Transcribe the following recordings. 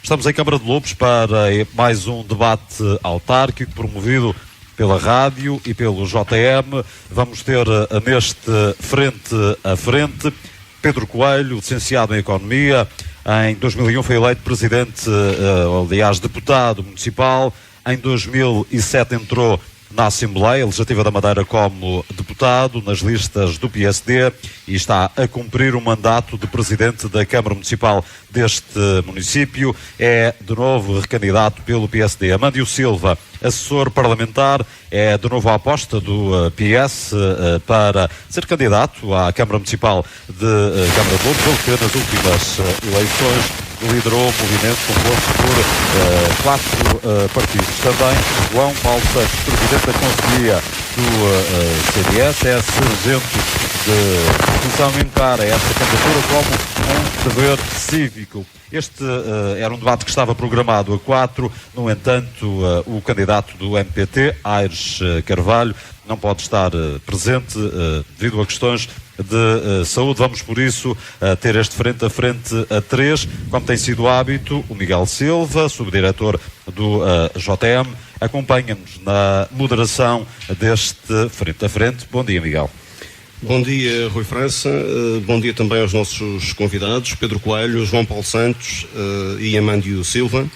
Estamos em Câmara de Lobos para mais um debate autárquico promovido pela rádio e pelo JM. Vamos ter neste frente a frente Pedro Coelho, licenciado em Economia. Em 2001 foi eleito presidente, aliás, deputado municipal. Em 2007 entrou na Assembleia Legislativa da Madeira como deputado nas listas do PSD e está a cumprir o mandato de presidente da Câmara Municipal deste município. É de novo recandidato pelo PSD. Amândio Silva, assessor parlamentar, é de novo a aposta do PS para ser candidato à Câmara Municipal de Câmara de Lobos, pelo que nas últimas eleições liderou o movimento composto por 4 partidos. Também João Paulo Santos, presidente da Conselhia do CDS, é sargento de discussão e encara esta candidatura como um dever cívico. Este era um debate que estava programado a 4, no entanto, o candidato do MPT, Aires Carvalho, não pode estar presente devido a questões de saúde. Vamos, por isso, ter este frente a frente a 3, como tem sido hábito. O Miguel Silva, subdiretor do JM, acompanha-nos na moderação deste frente a frente. Bom dia, Miguel. Bom dia, Rui França. Bom dia também aos nossos convidados, Pedro Coelho, João Paulo Santos e Amândio Silva.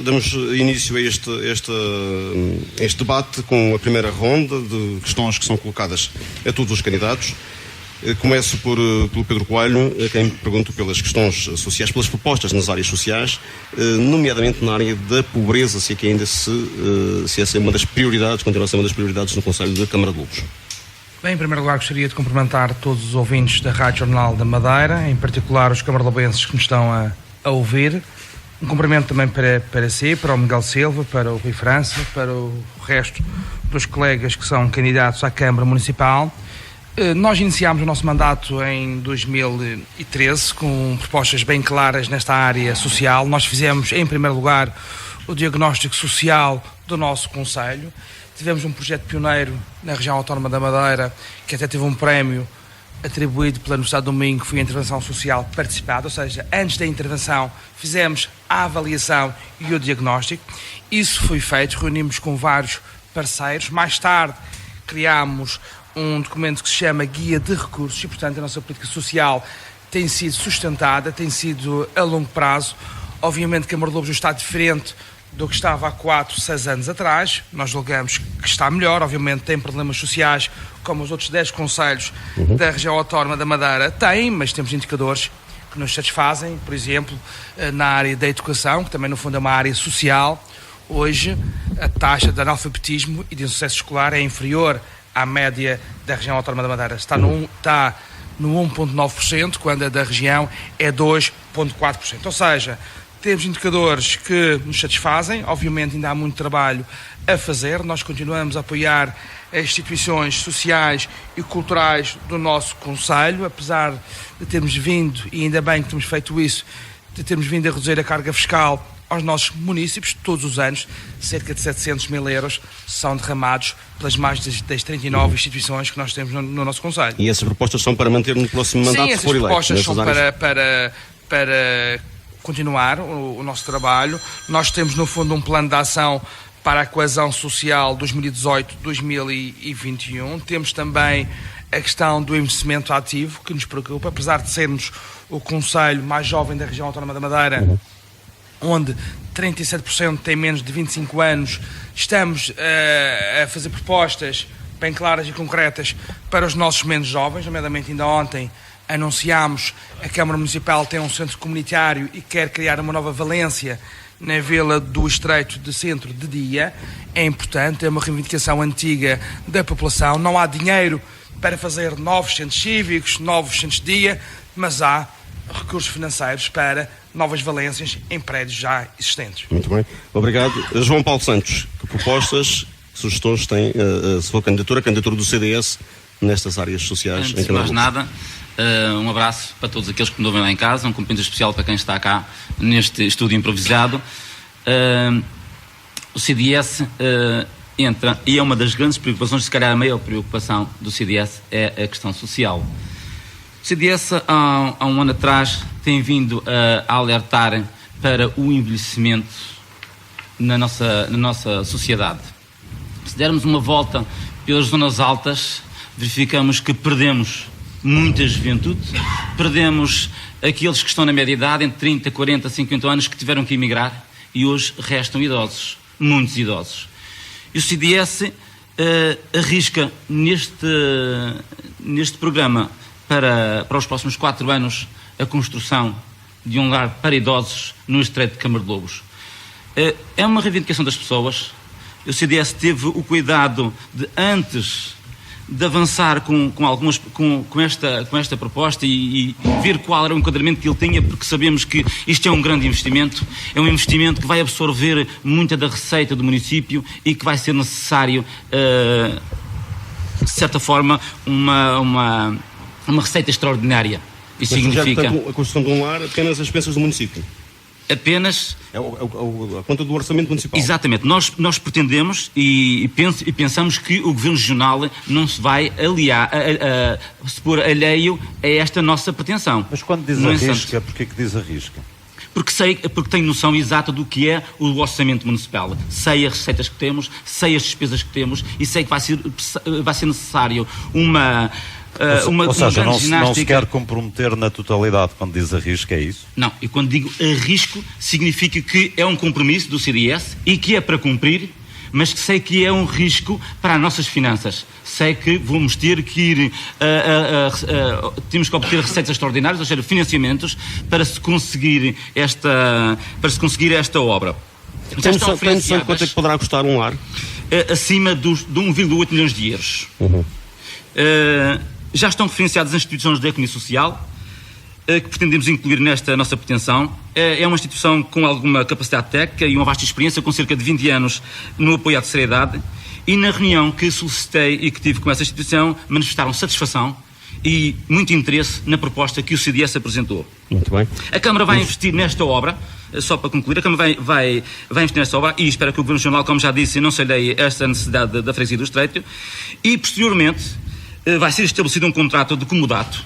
Damos início a este debate com a primeira ronda de questões que são colocadas a todos os candidatos. Começo pelo Pedro Coelho, a quem pergunto pelas questões sociais, pelas propostas nas áreas sociais, nomeadamente na área da pobreza, se essa é uma das prioridades, continua a ser uma das prioridades no Conselho da Câmara de Lobos. Bem, em primeiro lugar gostaria de cumprimentar todos os ouvintes da Rádio Jornal da Madeira, em particular os camarlobenses que nos estão a ouvir. Um cumprimento também para si, para o Miguel Silva, para o Rui França, para o resto dos colegas que são candidatos à Câmara Municipal. Nós iniciámos o nosso mandato em 2013 com propostas bem claras nesta área social. Nós fizemos, em primeiro lugar, o diagnóstico social do nosso concelho. Tivemos um projeto pioneiro na região autónoma da Madeira, que até teve um prémio atribuído pela Universidade do Minho, que foi a intervenção social participada, ou seja, antes da intervenção fizemos a avaliação e o diagnóstico. Isso foi feito, reunimos com vários parceiros. Mais tarde criámos um documento que se chama Guia de Recursos e, portanto, a nossa política social tem sido sustentada, tem sido a longo prazo. Obviamente que Câmara de Lobos está diferente do que estava há 4, 6 anos atrás. Nós julgamos que está melhor. Obviamente tem problemas sociais como os outros 10 concelhos da região autónoma da Madeira têm, mas temos indicadores que nos satisfazem. Por exemplo, na área da educação, que também no fundo é uma área social, hoje a taxa de analfabetismo e de insucesso escolar é inferior à média da região autónoma da Madeira. Está no 1,9%, quando a da região é 2,4%. Ou seja, temos indicadores que nos satisfazem. Obviamente ainda há muito trabalho a fazer. Nós continuamos a apoiar as instituições sociais e culturais do nosso concelho, apesar de termos vindo, e ainda bem que temos feito isso, de termos vindo a reduzir a carga fiscal aos nossos municípios. Todos os anos, cerca de 700 mil euros são derramados pelas mais das 39 instituições que nós temos no nosso concelho. E essas propostas são para manter no próximo mandato, se for eleito? Sim, essas propostas são para continuar o nosso trabalho. Nós temos, no fundo, um plano de ação para a coesão social 2018-2021. Temos também a questão do investimento ativo, que nos preocupa, apesar de sermos o concelho mais jovem da região autónoma da Madeira, onde 37% têm menos de 25 anos, estamos a fazer propostas bem claras e concretas para os nossos menos jovens. Nomeadamente, ainda ontem anunciámos que a Câmara Municipal tem um centro comunitário e quer criar uma nova Valência na Vila do Estreito de centro de dia. É importante, é uma reivindicação antiga da população. Não há dinheiro para fazer novos centros cívicos, novos centros de dia, mas há recursos financeiros para novas valências em prédios já existentes. Muito bem, obrigado. João Paulo Santos, que propostas, que sugestões tem a sua candidatura do CDS nestas áreas sociais? Antes de mais nada, um abraço para todos aqueles que me ouvem lá em casa, um cumprimento especial para quem está cá neste estúdio improvisado. O CDS entra, e é uma das grandes preocupações, se calhar a maior preocupação do CDS é a questão social. O CDS há um ano atrás tem vindo a alertar para o envelhecimento na nossa sociedade. Se dermos uma volta pelas zonas altas, verificamos que perdemos muita juventude, perdemos aqueles que estão na média idade, entre 30, 40, 50 anos, que tiveram que emigrar, e hoje restam idosos, muitos idosos. E o CDS arrisca neste programa para os próximos 4 anos a construção de um lar para idosos no Estreito de Câmara de Lobos. É uma reivindicação das pessoas. O CDS teve o cuidado de, antes de avançar com esta proposta e ver qual era o enquadramento que ele tinha, porque sabemos que isto é um grande investimento, é um investimento que vai absorver muita da receita do município e que vai ser necessário, de certa forma, uma receita extraordinária. Isso significa... A construção de um lar, apenas as expensas do município? Apenas... a conta do orçamento municipal. Exatamente. Nós pretendemos e pensamos que o Governo Regional não se vai se pôr alheio a esta nossa pretensão. Mas quando diz arrisca, porquê que diz arrisca? Porque tenho noção exata do que é o orçamento municipal. Sei as receitas que temos, sei as despesas que temos e sei que vai ser necessário uma não se quer comprometer na totalidade quando diz arrisco, é isso? Não, e quando digo arrisco, significa que é um compromisso do CDS e que é para cumprir, mas que sei que é um risco para as nossas finanças. Sei que vamos ter que ir temos que obter receitas extraordinárias, ou seja, financiamentos, para se conseguir esta obra. Tem noção de quanto é que poderá custar um lar? Acima de 1,8 milhões de euros. Já estão referenciadas as instituições da economia social, que pretendemos incluir nesta nossa pretensão. É uma instituição com alguma capacidade técnica e uma vasta experiência, com cerca de 20 anos no apoio à terceira idade, e na reunião que solicitei e que tive com essa instituição, manifestaram satisfação e muito interesse na proposta que o CDS apresentou. Muito bem. A Câmara vai investir nesta obra, só para concluir, a Câmara vai investir nesta obra e espero que o Governo Regional, como já disse, não se alheie esta necessidade da freguesia do Estreito, e posteriormente vai ser estabelecido um contrato de comodato.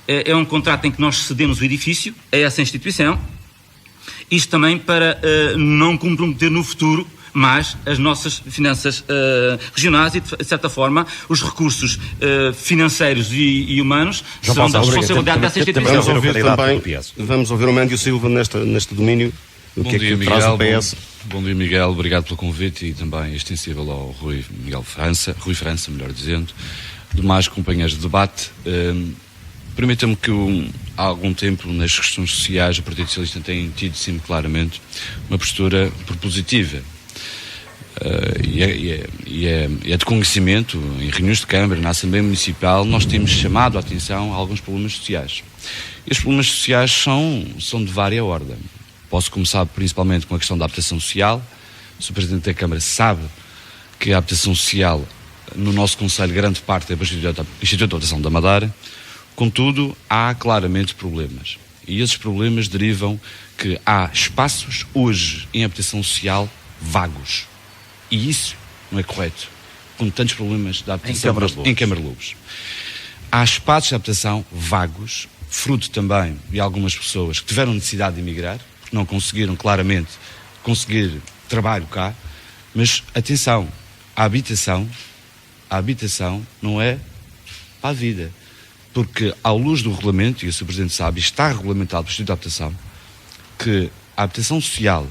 É um contrato em que nós cedemos o edifício a essa instituição, isto também para não comprometer no futuro mais as nossas finanças regionais e, de certa forma, os recursos financeiros e humanos serão da responsabilidade dessa instituição. Vamos ouvir o Mândio Silva neste domínio. O que é que traz o PS? Bom dia, Miguel. Obrigado pelo convite e também extensível ao Rui França, melhor dizendo, demais companheiros de debate. Permita-me que há algum tempo nas questões sociais o Partido Socialista tem tido sempre claramente uma postura propositiva. E é de conhecimento, em reuniões de Câmara, na Assembleia Municipal, nós temos chamado a atenção a alguns problemas sociais. E os problemas sociais são de vária ordem. Posso começar principalmente com a questão da habitação social. O Presidente da Câmara sabe que a habitação social, no nosso Conselho, grande parte é para o Instituto de Habitação da Madeira. Contudo, há claramente problemas. E esses problemas derivam que há espaços hoje em habitação social vagos. E isso não é correto, com tantos problemas da habitação em Câmara de Lobos. Há espaços de habitação vagos, fruto também de algumas pessoas que tiveram necessidade de emigrar, porque não conseguiram claramente conseguir trabalho cá, mas atenção, a habitação não é para a vida, porque à luz do regulamento, e o Sr. Presidente sabe, está regulamentado pelo Instituto de Habitação, que a habitação social,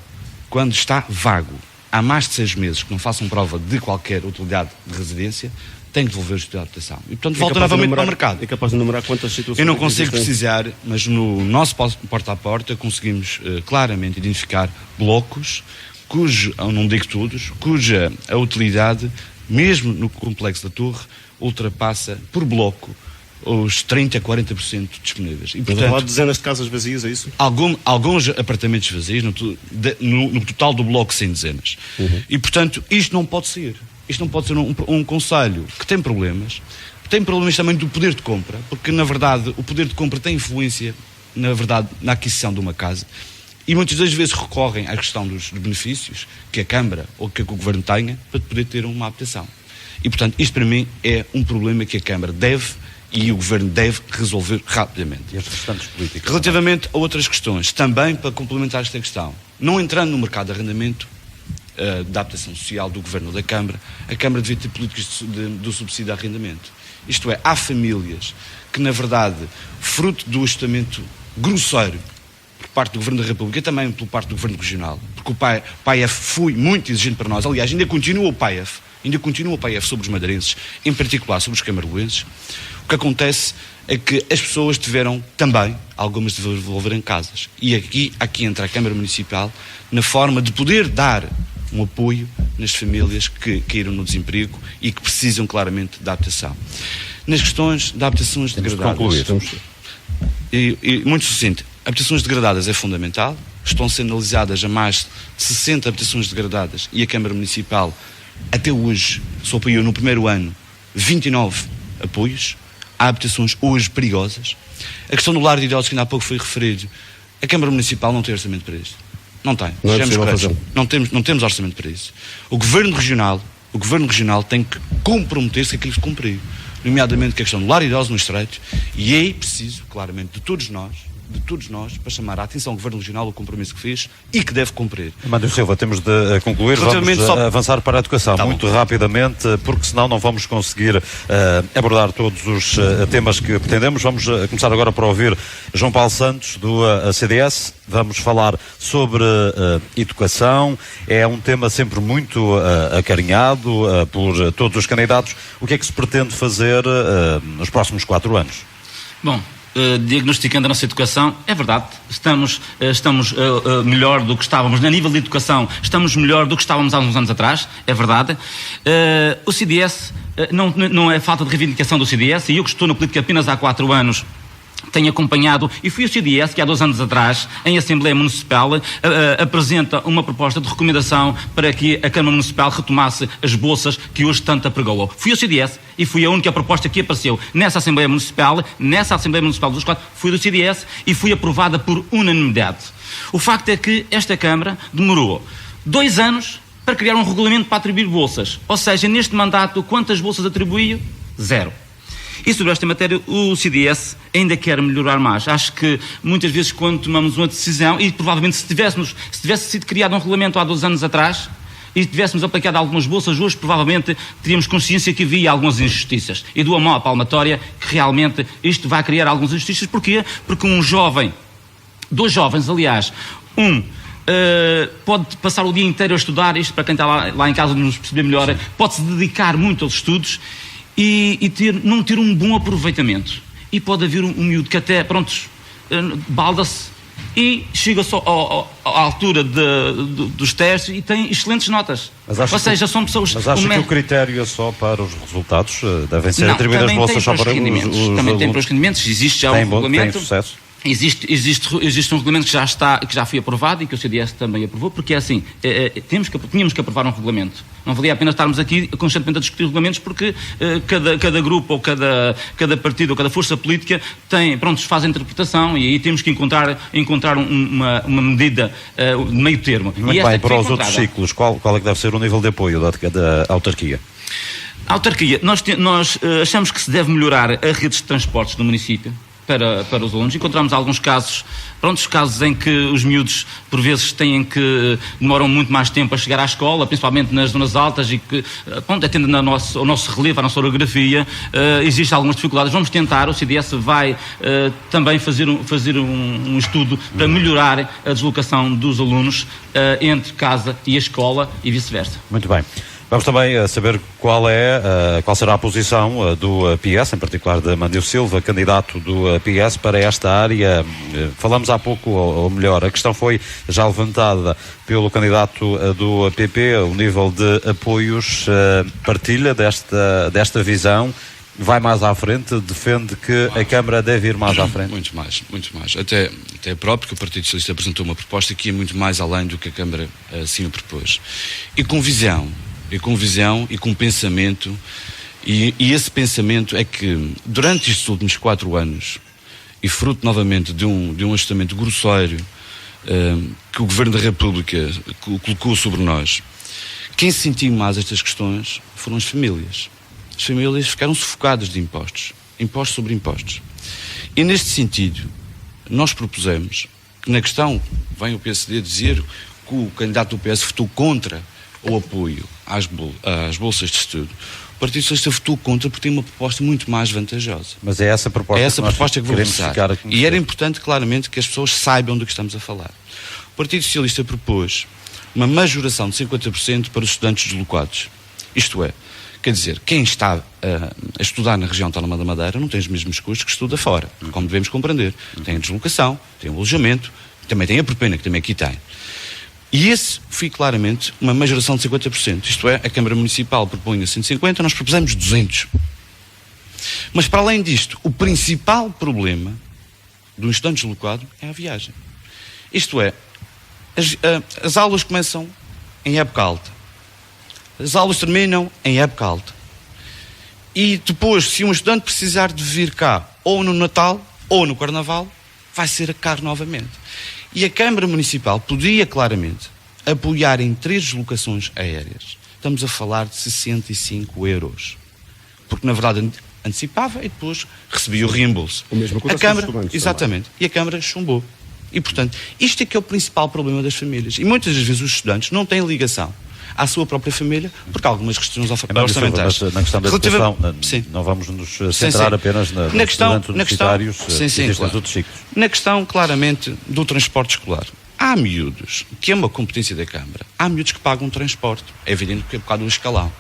quando está vago, há mais de 6 meses que não façam prova de qualquer utilidade de residência, tem que devolver o Instituto de Habitação. E, portanto, volta novamente para o mercado. É capaz de enumerar quantas situações... Eu não consigo precisar, mas no nosso porta a porta conseguimos claramente identificar blocos, não digo todos, cuja a utilidade, mesmo no complexo da Torre, ultrapassa por bloco os 30% a 40% disponíveis. E, portanto, há dezenas de casas vazias, é isso? Alguns apartamentos vazios, no total do bloco, 100 dezenas. E, portanto, isto não pode ser. Isto não pode ser um concelho que tem problemas também do poder de compra, porque, na verdade, o poder de compra tem influência, na verdade, na aquisição de uma casa, e muitas das vezes recorrem à questão dos benefícios que a Câmara ou que o Governo tenha para poder ter uma habitação. E, portanto, isto para mim é um problema que a Câmara deve e o Governo deve resolver rapidamente. E as restantes políticas? Relativamente a outras questões, também para complementar esta questão, não entrando no mercado de arrendamento, da adaptação social do Governo ou da Câmara, a Câmara devia ter políticas do subsídio de arrendamento. Isto é, há famílias que, na verdade, fruto do ajustamento grosseiro por parte do Governo da República e também por parte do Governo Regional, porque o PAEF foi muito exigente para nós, aliás, ainda continua o PAEF sobre os madeirenses, em particular sobre os camargoenses. O que acontece é que as pessoas tiveram também algumas de devolver em casas. E aqui entra a Câmara Municipal na forma de poder dar um apoio nas famílias que caíram no desemprego e que precisam claramente de adaptação. Nas questões de habitações degradadas, e muito sucinto, habitações degradadas é fundamental, estão sendo analisadas a mais de 60 habitações degradadas e a Câmara Municipal até hoje só apoiou no primeiro ano 29 apoios. Há habitações hoje perigosas. A questão do lar de idosos que ainda há pouco foi referido, a Câmara Municipal não tem orçamento para isto. Não tem. Não temos orçamento para isso. O Governo Regional tem que comprometer-se a aquilo que cumprir, nomeadamente com a questão do lar de idosos no Estreito, e é preciso, claramente, de todos nós, para chamar a atenção ao Governo Regional o compromisso que fez e que deve cumprir. Amandio Silva, temos de concluir, vamos avançar para a educação muito rapidamente, porque senão não vamos conseguir abordar todos os temas que pretendemos. Vamos começar agora por ouvir João Paulo Santos, do CDS. Vamos falar sobre educação. É um tema sempre muito acarinhado por todos os candidatos. O que é que se pretende fazer nos próximos 4 anos? Bom, diagnosticando a nossa educação, é verdade, estamos melhor do que estávamos, a nível de educação, estamos melhor do que estávamos há uns anos atrás, é verdade. O CDS, não é falta de reivindicação do CDS, e eu que estou na política apenas há 4 anos, tenho acompanhado, e fui o CDS que há 2 anos atrás, em Assembleia Municipal, apresenta uma proposta de recomendação para que a Câmara Municipal retomasse as bolsas que hoje tanto apregoou. Fui o CDS e fui a única proposta que apareceu nessa Assembleia Municipal dos 4, fui do CDS e foi aprovada por unanimidade. O facto é que esta Câmara demorou 2 anos para criar um regulamento para atribuir bolsas. Ou seja, neste mandato, quantas bolsas atribuiu? 0. E sobre esta matéria o CDS ainda quer melhorar mais. Acho que muitas vezes quando tomamos uma decisão, e provavelmente se tivesse sido criado um regulamento há 2 anos atrás e tivéssemos aplicado algumas bolsas hoje, provavelmente teríamos consciência que havia algumas injustiças. E dou a mão à palmatória que realmente isto vai criar algumas injustiças. Porquê? Porque 2 jovens, aliás, pode passar o dia inteiro a estudar, isto para quem está lá em casa nos perceber melhor, pode-se dedicar muito aos estudos e não ter um bom aproveitamento. E pode haver um miúdo que até, balda-se e chega só à altura dos testes e tem excelentes notas. Ou seja, são pessoas... Mas acha que o critério é só para os resultados? Devem ser atribuídas bolsas só para os rendimentos? Também tem para os rendimentos. Existe já um regulamento. Tem sucesso? Existe um regulamento que já foi aprovado e que o CDS também aprovou, porque é assim, tínhamos que aprovar um regulamento. Não valia a pena estarmos aqui constantemente a discutir regulamentos, porque cada grupo ou cada partido ou cada força política faz a interpretação, e aí temos que encontrar uma medida de meio termo. Muito bem, para os outros ciclos, qual é que deve ser o nível de apoio da autarquia? A autarquia, nós achamos que se deve melhorar a rede de transportes do município para os alunos. Encontramos alguns casos em que os miúdos, por vezes, demoram muito mais tempo a chegar à escola, principalmente nas zonas altas, e que, atendendo ao nosso relevo, à nossa orografia, existem algumas dificuldades. Vamos tentar, o CDS vai também fazer um estudo para melhorar a deslocação dos alunos entre casa e a escola e vice-versa. Muito bem. Vamos também saber qual será a posição do PS, em particular de Amandio Silva, candidato do PS para esta área. Falamos há pouco, ou melhor, a questão foi já levantada pelo candidato do PP, o nível de apoios, partilha desta visão, vai mais à frente, defende que a Câmara deve ir mais à frente? Muito mais. Até próprio que o Partido Socialista apresentou uma proposta que ia muito mais além do que a Câmara assim o propôs. E com visão e com pensamento, e esse pensamento é que durante estes últimos 4 anos, e fruto novamente de um ajustamento grosseiro que o Governo da República colocou sobre nós, quem sentiu mais estas questões foram as famílias. As famílias ficaram sufocadas de impostos. impostos sobre impostos. E neste sentido, nós propusemos que na questão, vem o PSD dizer que o candidato do PS votou contra o apoio às bolsas de estudo. O Partido Socialista votou contra porque tem uma proposta muito mais vantajosa. Mas é essa proposta, é essa proposta que vou queremos ficar aqui. E era importante, claramente, que as pessoas saibam do que estamos a falar. O Partido Socialista propôs uma majoração de 50% para os estudantes deslocados. Isto é, quer dizer, quem está a estudar na região autónoma da Madeira não tem os mesmos custos que estuda fora, como devemos compreender. Tem a deslocação, tem o alojamento, também tem a propina, que também aqui tem. E esse foi claramente uma majoração de 50%. Isto é, a Câmara Municipal propõe 150, nós propusemos 200. Mas para além disto, o principal problema do estudante deslocado é a viagem. Isto é, as aulas começam em época alta. As aulas terminam em época alta. E depois, se um estudante precisar de vir cá, ou no Natal, ou no Carnaval, vai ser caro novamente. E a Câmara Municipal podia claramente apoiar em 3 deslocações aéreas. Estamos a falar de 65 euros. Porque, na verdade, antecipava e depois recebia o reembolso. O mesmo acontece a Câmara, com os estudantes. exatamente. Também. E a Câmara chumbou. E, portanto, isto é que é o principal problema das famílias. E muitas das vezes os estudantes não têm ligação à sua própria família, porque há algumas questões orçamentais. Mas na questão da educação, não vamos nos centrar apenas nos estudantes universitários e institutos ciclos. Na questão, claramente, do transporte escolar. Há miúdos, que é uma competência da Câmara, há miúdos que pagam transporte. É evidente que é por causa do escalão.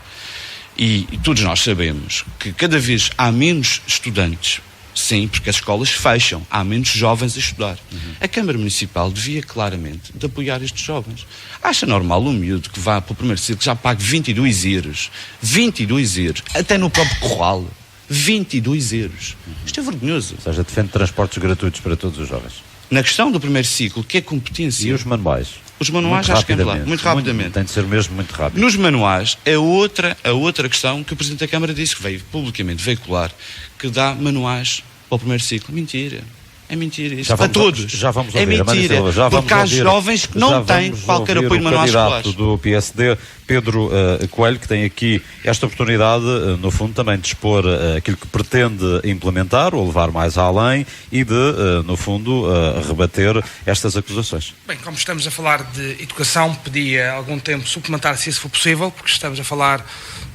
E todos nós sabemos que cada vez há menos estudantes. Sim, porque as escolas fecham, há menos jovens a estudar. A Câmara Municipal devia claramente de apoiar estes jovens. Acha normal um miúdo que vá para o primeiro ciclo já pague 22 euros, 22 euros, até no próprio Corral, 22 euros. Isto é vergonhoso. Ou seja, defende transportes gratuitos para todos os jovens. Na questão do primeiro ciclo, que é competência... E os manuais? Os manuais, acho que é claro, muito rapidamente. Tem de ser mesmo muito rápido. Nos manuais, a outra questão que o Presidente da Câmara disse, que veio publicamente veicular, que dá manuais para o primeiro ciclo. Mentira. É mentira. Isso para todos. Já vamos ouvir, é mentira. Porque há jovens que não têm qualquer apoio de manuais escolares. O candidato do PSD, Pedro Coelho, que tem aqui esta oportunidade, no fundo, também de expor aquilo que pretende implementar ou levar mais além e de, no fundo, rebater estas acusações. Bem, como estamos a falar de educação, pedia algum tempo suplementar, se isso for possível, porque estamos a falar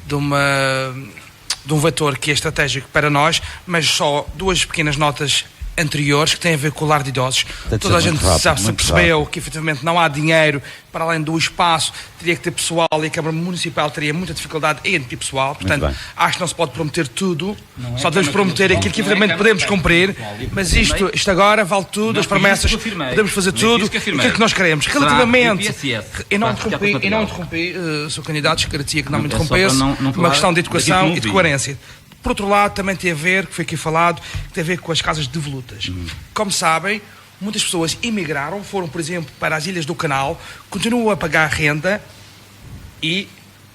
de um vetor que é estratégico para nós, mas só 2 pequenas notas anteriores que têm a ver com o lar de idosos. Toda a gente já se percebeu que efetivamente não há dinheiro para além do espaço, teria que ter pessoal e a Câmara Municipal teria muita dificuldade em admitir pessoal, portanto acho que não se pode prometer tudo, só devemos prometer aquilo que efetivamente podemos cumprir, mas isto agora vale tudo, as promessas, podemos fazer tudo, o que é que nós queremos. Relativamente, eu não interrompi, Sr. Candidato, esclarecia que não me interrompesse, uma questão de educação e de coerência. Por outro lado, também tem a ver, que foi aqui falado, que tem a ver com as casas de volutas. Como sabem, muitas pessoas emigraram, foram, por exemplo, para as Ilhas do Canal, continuam a pagar renda e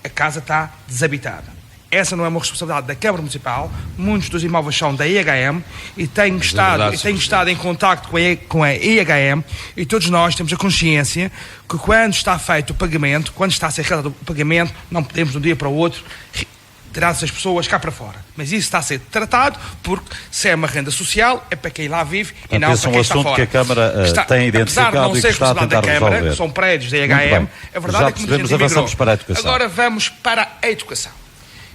a casa está desabitada. Essa não é uma responsabilidade da Câmara Municipal, muitos dos imóveis são da IHM e tenho estado em contacto com a IHM e todos nós temos a consciência que quando está feito o pagamento, quando está a ser realizado o pagamento, não podemos de um dia para o outro tirar essas pessoas cá para fora. Mas isso está a ser tratado porque se é uma renda social é para quem lá vive e não para quem está fora. Que a Câmara tem identificado e que está a tentar resolver. São prédios da IHM. A verdade é que muita gente avançamos para a educação. Agora vamos para a educação.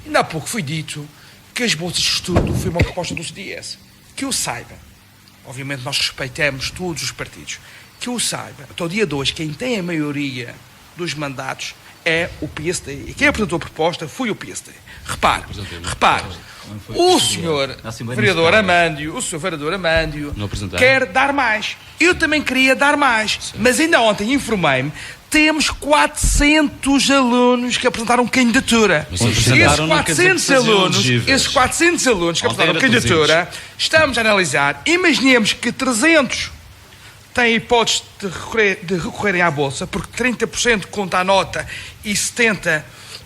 Ainda há pouco foi dito que as bolsas de estudo foi uma proposta do CDS. Que eu saiba, obviamente nós respeitamos todos os partidos, que eu saiba, até o dia 2, quem tem a maioria dos mandatos é o PSD. E quem apresentou a proposta foi o PSD. Repare, o senhor vereador Amândio, quer dar mais. Eu também queria dar mais, mas ainda ontem informei-me, temos 400 alunos que apresentaram candidatura. Esses 400 alunos que apresentaram candidatura, estamos a analisar, imaginemos que 300 têm hipótese de recorrerem à Bolsa, porque 30% conta a nota e 70%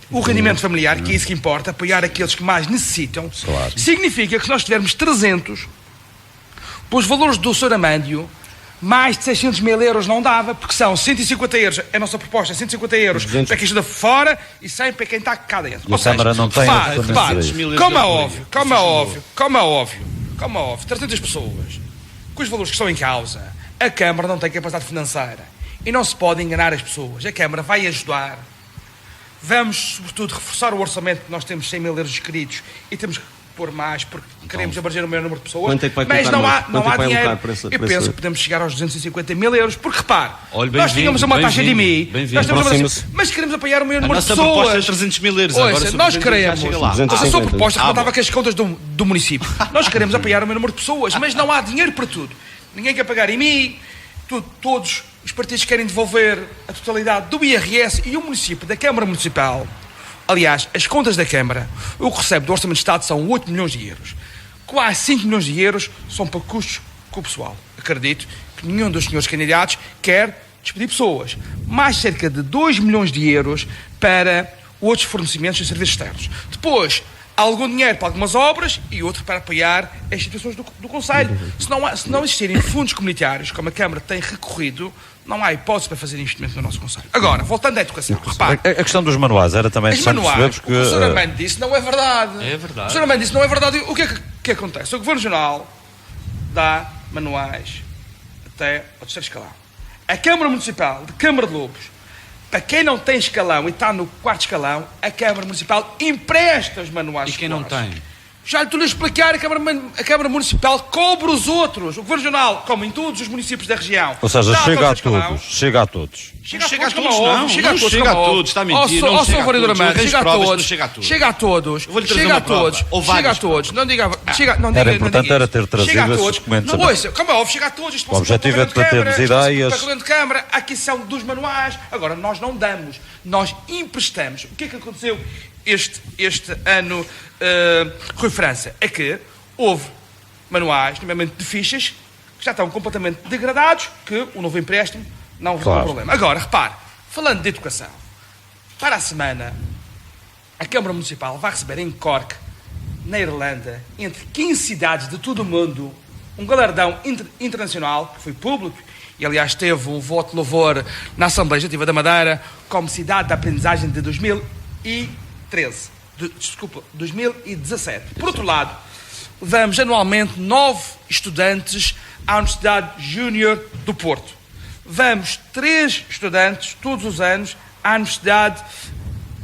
o rendimento familiar, que é isso que importa, apoiar aqueles que mais necessitam. Claro. Significa que se nós tivermos 300, pelos valores do Sr. Amândio, mais de 600 mil euros não dava, porque são 150 euros, a nossa proposta é 150 euros para quem ajuda fora e 100 para quem está cá dentro. E a Câmara não tem repare, orçamento. como é óbvio, 300 pessoas, com os valores que estão em causa, a Câmara não tem capacidade financeira e não se pode enganar as pessoas. A Câmara vai ajudar. Vamos, sobretudo, reforçar o orçamento, que nós temos 100 mil euros inscritos e temos que pôr mais, porque queremos abranger o maior número de pessoas, mas não há dinheiro. Eu penso que podemos chegar aos 250 mil euros, porque repare, nós tínhamos uma taxa de IMI, mas queremos apoiar o maior número de pessoas. A nossa proposta é 300 mil euros. Ouça, nós queremos, a sua proposta contava com as contas do município. Nós queremos apoiar o maior número de pessoas, mas não há dinheiro para tudo. Ninguém quer pagar IMI, todos os partidos querem devolver a totalidade do IRS e o município, da Câmara Municipal. Aliás, as contas da Câmara, o que recebe do Orçamento de Estado são 8 milhões de euros. Quase 5 milhões de euros são para custos com o pessoal. Acredito que nenhum dos senhores candidatos quer despedir pessoas. Mais cerca de 2 milhões de euros para outros fornecimentos de serviços externos. Depois, há algum dinheiro para algumas obras e outro para apoiar as instituições do Conselho. Se não existirem fundos comunitários, como a Câmara tem recorrido, não há hipótese para fazer investimento no nosso Conselho. Agora, voltando à educação, repare. A questão dos manuais era também interessante percebermos que... O professor Armando disse não é verdade. É verdade. O professor Armando disse não é verdade. O que é que acontece? O Governo Regional dá manuais até ao terceiro escalão. A Câmara Municipal de Câmara de Lobos, para quem não tem escalão e está no quarto escalão, a Câmara Municipal empresta os manuais. E quem não tem? Já lhe estou a explicar, a Câmara Municipal cobra os outros. O Governo Regional, como em todos os municípios da região. Ou seja, chega a todos. Chega a todos, não chega a todos, está a mentir. Não chega a todos. Chega a todos. Chega a todos. Chega a todos. Chega a todos. Não diga. Era importante era ter trazido esses documentos. Não, ouça, como é óbvio, chega a todos. O objetivo é debatermos ideias. Para a Câmara, a aquisição dos manuais. Agora, nós não damos, nós emprestamos. O que é que aconteceu este ano, Rui França? É que houve manuais, nomeadamente de fichas, que já estão completamente degradados, que o novo empréstimo não resolve o problema. Agora, repare, falando de educação, para a semana, a Câmara Municipal vai receber em Cork, na Irlanda, entre 15 cidades de todo o mundo, um galardão internacional, que foi público, e aliás teve um voto de louvor na Assembleia Legislativa da Madeira, como cidade de aprendizagem de 2017. Por outro lado, levamos anualmente 9 estudantes à Universidade Júnior do Porto. Vamos 3 estudantes todos os anos à Universidade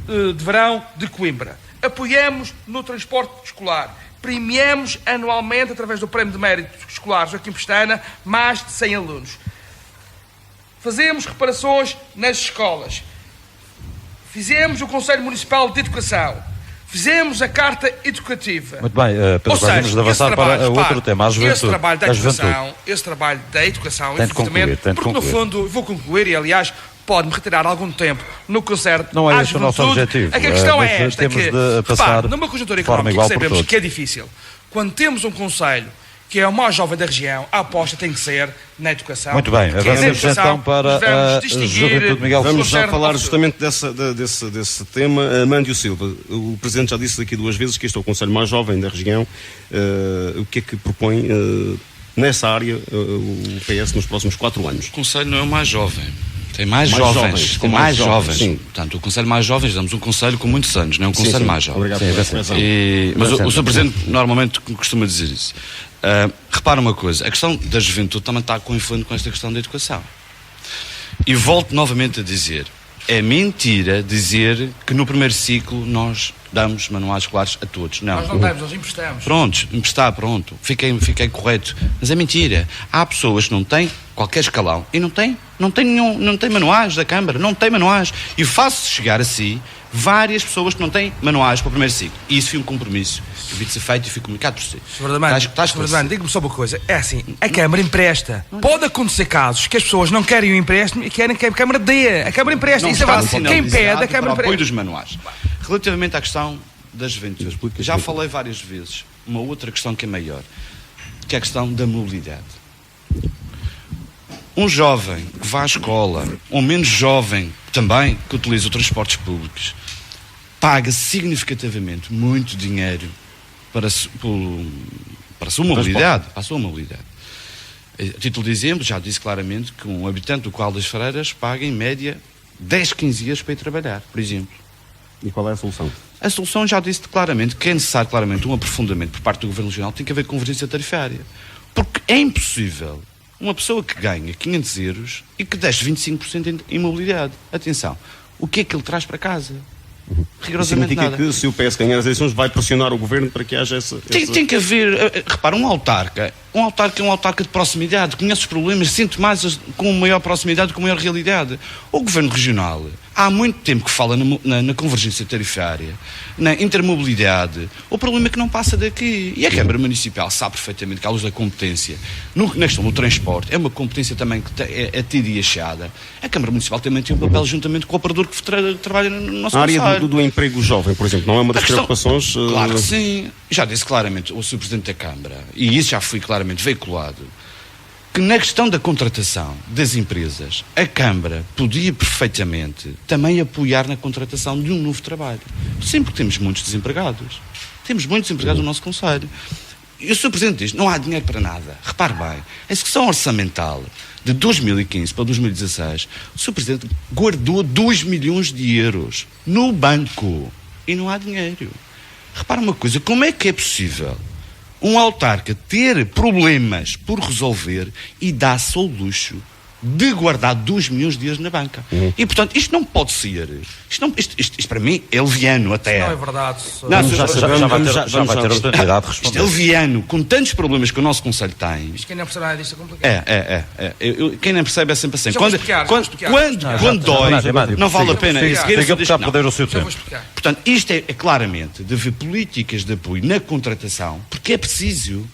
de Verão de Coimbra. Apoiamos no transporte escolar. Premiamos anualmente, através do Prémio de Mérito Escolar Joaquim Pestana, mais de 100 alunos. Fazemos reparações nas escolas. Fizemos o Conselho Municipal de Educação. Fizemos a Carta Educativa. Muito bem, Pedro, vamos avançar para outro tema, a juventude. Esse trabalho da educação, tem de concluir. Porque no fundo, vou concluir e aliás, pode-me retirar algum tempo no que concerne não é à esse o nosso objetivo. A questão é esta, temos de passar numa conjuntura económica que sabemos que é difícil. Quando temos um Conselho que é o mais jovem da região, a aposta tem que ser na educação. Muito bem, avancemos então para a Juventude. Miguel. Vamos já falar justamente desse tema. Mândio Silva, o Presidente já disse aqui 2 vezes que este é o Conselho mais jovem da região. O que é que propõe nessa área o PS nos próximos 4 anos? O Conselho não é o mais jovem. Tem mais jovens. Tem mais jovens. Sim. Portanto, o Conselho mais jovens, damos um Conselho com muitos anos, não é um Conselho mais jovem. Obrigado. Mas o Sr. Presidente normalmente costuma dizer isso. Repara uma coisa, a questão da juventude também está confluindo com esta questão da educação. E volto novamente a dizer, é mentira dizer que no primeiro ciclo nós damos manuais escolares a todos. Não. Nós não damos, nós emprestamos. Pronto, emprestar, pronto. Fiquei correto. Mas é mentira. Há pessoas que não têm qualquer escalão e não têm manuais da Câmara, não têm manuais. E faço chegar a si várias pessoas que não têm manuais para o primeiro ciclo. E isso foi um compromisso que devia ser feito e foi comunicado por si. Diga-me só uma coisa. É assim, a Câmara empresta. Pode acontecer casos que as pessoas não querem o empréstimo e querem que a Câmara dê. A Câmara empresta. Isso é quem pede, a Câmara empresta. Apoio dos manuais. Relativamente à questão da juventude, já falei várias vezes uma outra questão que é maior, que é a questão da mobilidade. Um jovem que vá à escola, ou menos jovem também que utiliza os transportes públicos, paga significativamente muito dinheiro para a sua mobilidade. A título de exemplo, já disse claramente que um habitante do Qual das Freiras paga em média 10, 15 dias para ir trabalhar, por exemplo. E qual é a solução? A solução, já disse claramente, que é necessário claramente um aprofundamento por parte do Governo Regional, tem que haver convergência tarifária. Porque é impossível uma pessoa que ganha 500 euros e que deixe 25% em imobilidade. Atenção, o que é que ele traz para casa? Rigorosamente significa nada. que se o PS ganhar as eleições vai pressionar o Governo para que haja essa... Tem que haver, repara, um autarca é um autarca de proximidade, conhece os problemas, sente mais com maior proximidade, com maior realidade. O Governo Regional, há muito tempo que fala na convergência tarifária, na intermobilidade, o problema é que não passa daqui. E a Câmara Municipal sabe perfeitamente que, à luz da competência, na questão do transporte, é uma competência também que é tida e achada. A Câmara Municipal também tem um papel juntamente com o operador que trabalha no nosso A área concelho. do emprego jovem, por exemplo, não é uma das preocupações? Claro que sim. Já disse claramente o Sr. Presidente da Câmara, e isso já foi claramente veiculado, que na questão da contratação das empresas, a Câmara podia perfeitamente também apoiar na contratação de um novo trabalho. Sempre temos muitos desempregados. Temos muitos desempregados no nosso concelho. E o Sr. Presidente diz, não há dinheiro para nada. Repare bem, a execução orçamental de 2015 para 2016, o Sr. Presidente guardou 2 milhões de euros no banco e não há dinheiro. Repare uma coisa, como é que é possível um autarca ter problemas por resolver e dá-se ao luxo de guardar 2 milhões de euros na banca? E, portanto, isto não pode ser. Isto para mim é leviano até. Não é verdade. Já vai ter a oportunidade de Isto é responder. leviano, com tantos problemas que o nosso concelho tem. Isto quem não percebe nada disto é complicado. Quem não percebe é sempre assim. Já vou explicar. Quando dói, não vale a pena. Fica porque já perder o seu Já vou tempo. explicar. Portanto, isto é claramente de haver políticas de apoio na contratação, porque é preciso.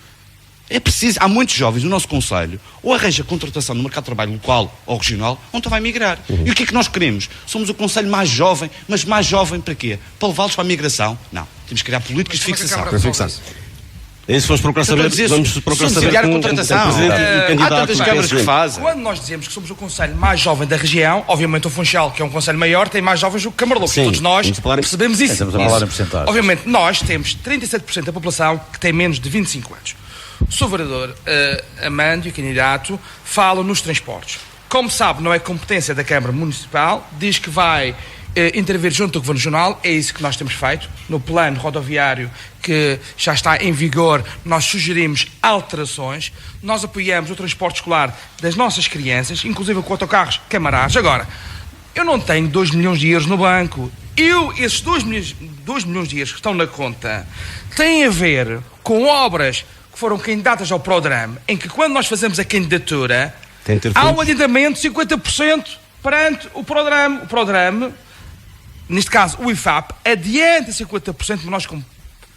É preciso. Há muitos jovens no nosso concelho, ou arranja contratação no mercado de trabalho local ou regional, onde vai migrar. E o que é que nós queremos? Somos o concelho mais jovem, mas mais jovem para quê? Para levá-los para a migração? Não. Temos que criar políticas de fixação. Se vamos procurar saber, vamos procurar saber a com contratação. o Presidente e Há candidato tantas do câmaras que PSD. fazem. Quando nós dizemos que somos o concelho mais jovem da região, obviamente o Funchal, que é um concelho maior, tem mais jovens do que Camarlopes. Sim, Todos nós estamos a falar em- percebemos isso. Estamos a falar em percentagens. Obviamente, nós temos 37% da população que tem menos de 25 anos. O Sr. Vereador Amândio, candidato, fala nos transportes. Como sabe, não é competência da Câmara Municipal, diz que vai intervir junto ao Governo Regional, é isso que nós temos feito. No plano rodoviário que já está em vigor, nós sugerimos alterações, nós apoiamos o transporte escolar das nossas crianças, inclusive com autocarros camaradas. Agora, eu não tenho 2 milhões de euros no banco. Esses 2 milhões de euros que estão na conta têm a ver com obras que foram candidatas ao PRODRAM, em que quando nós fazemos a candidatura, Tem de ter há um fundos. adiantamento de 50% perante o PRODRAM. O PRODRAM, neste caso o IFAP, adianta 50% para nós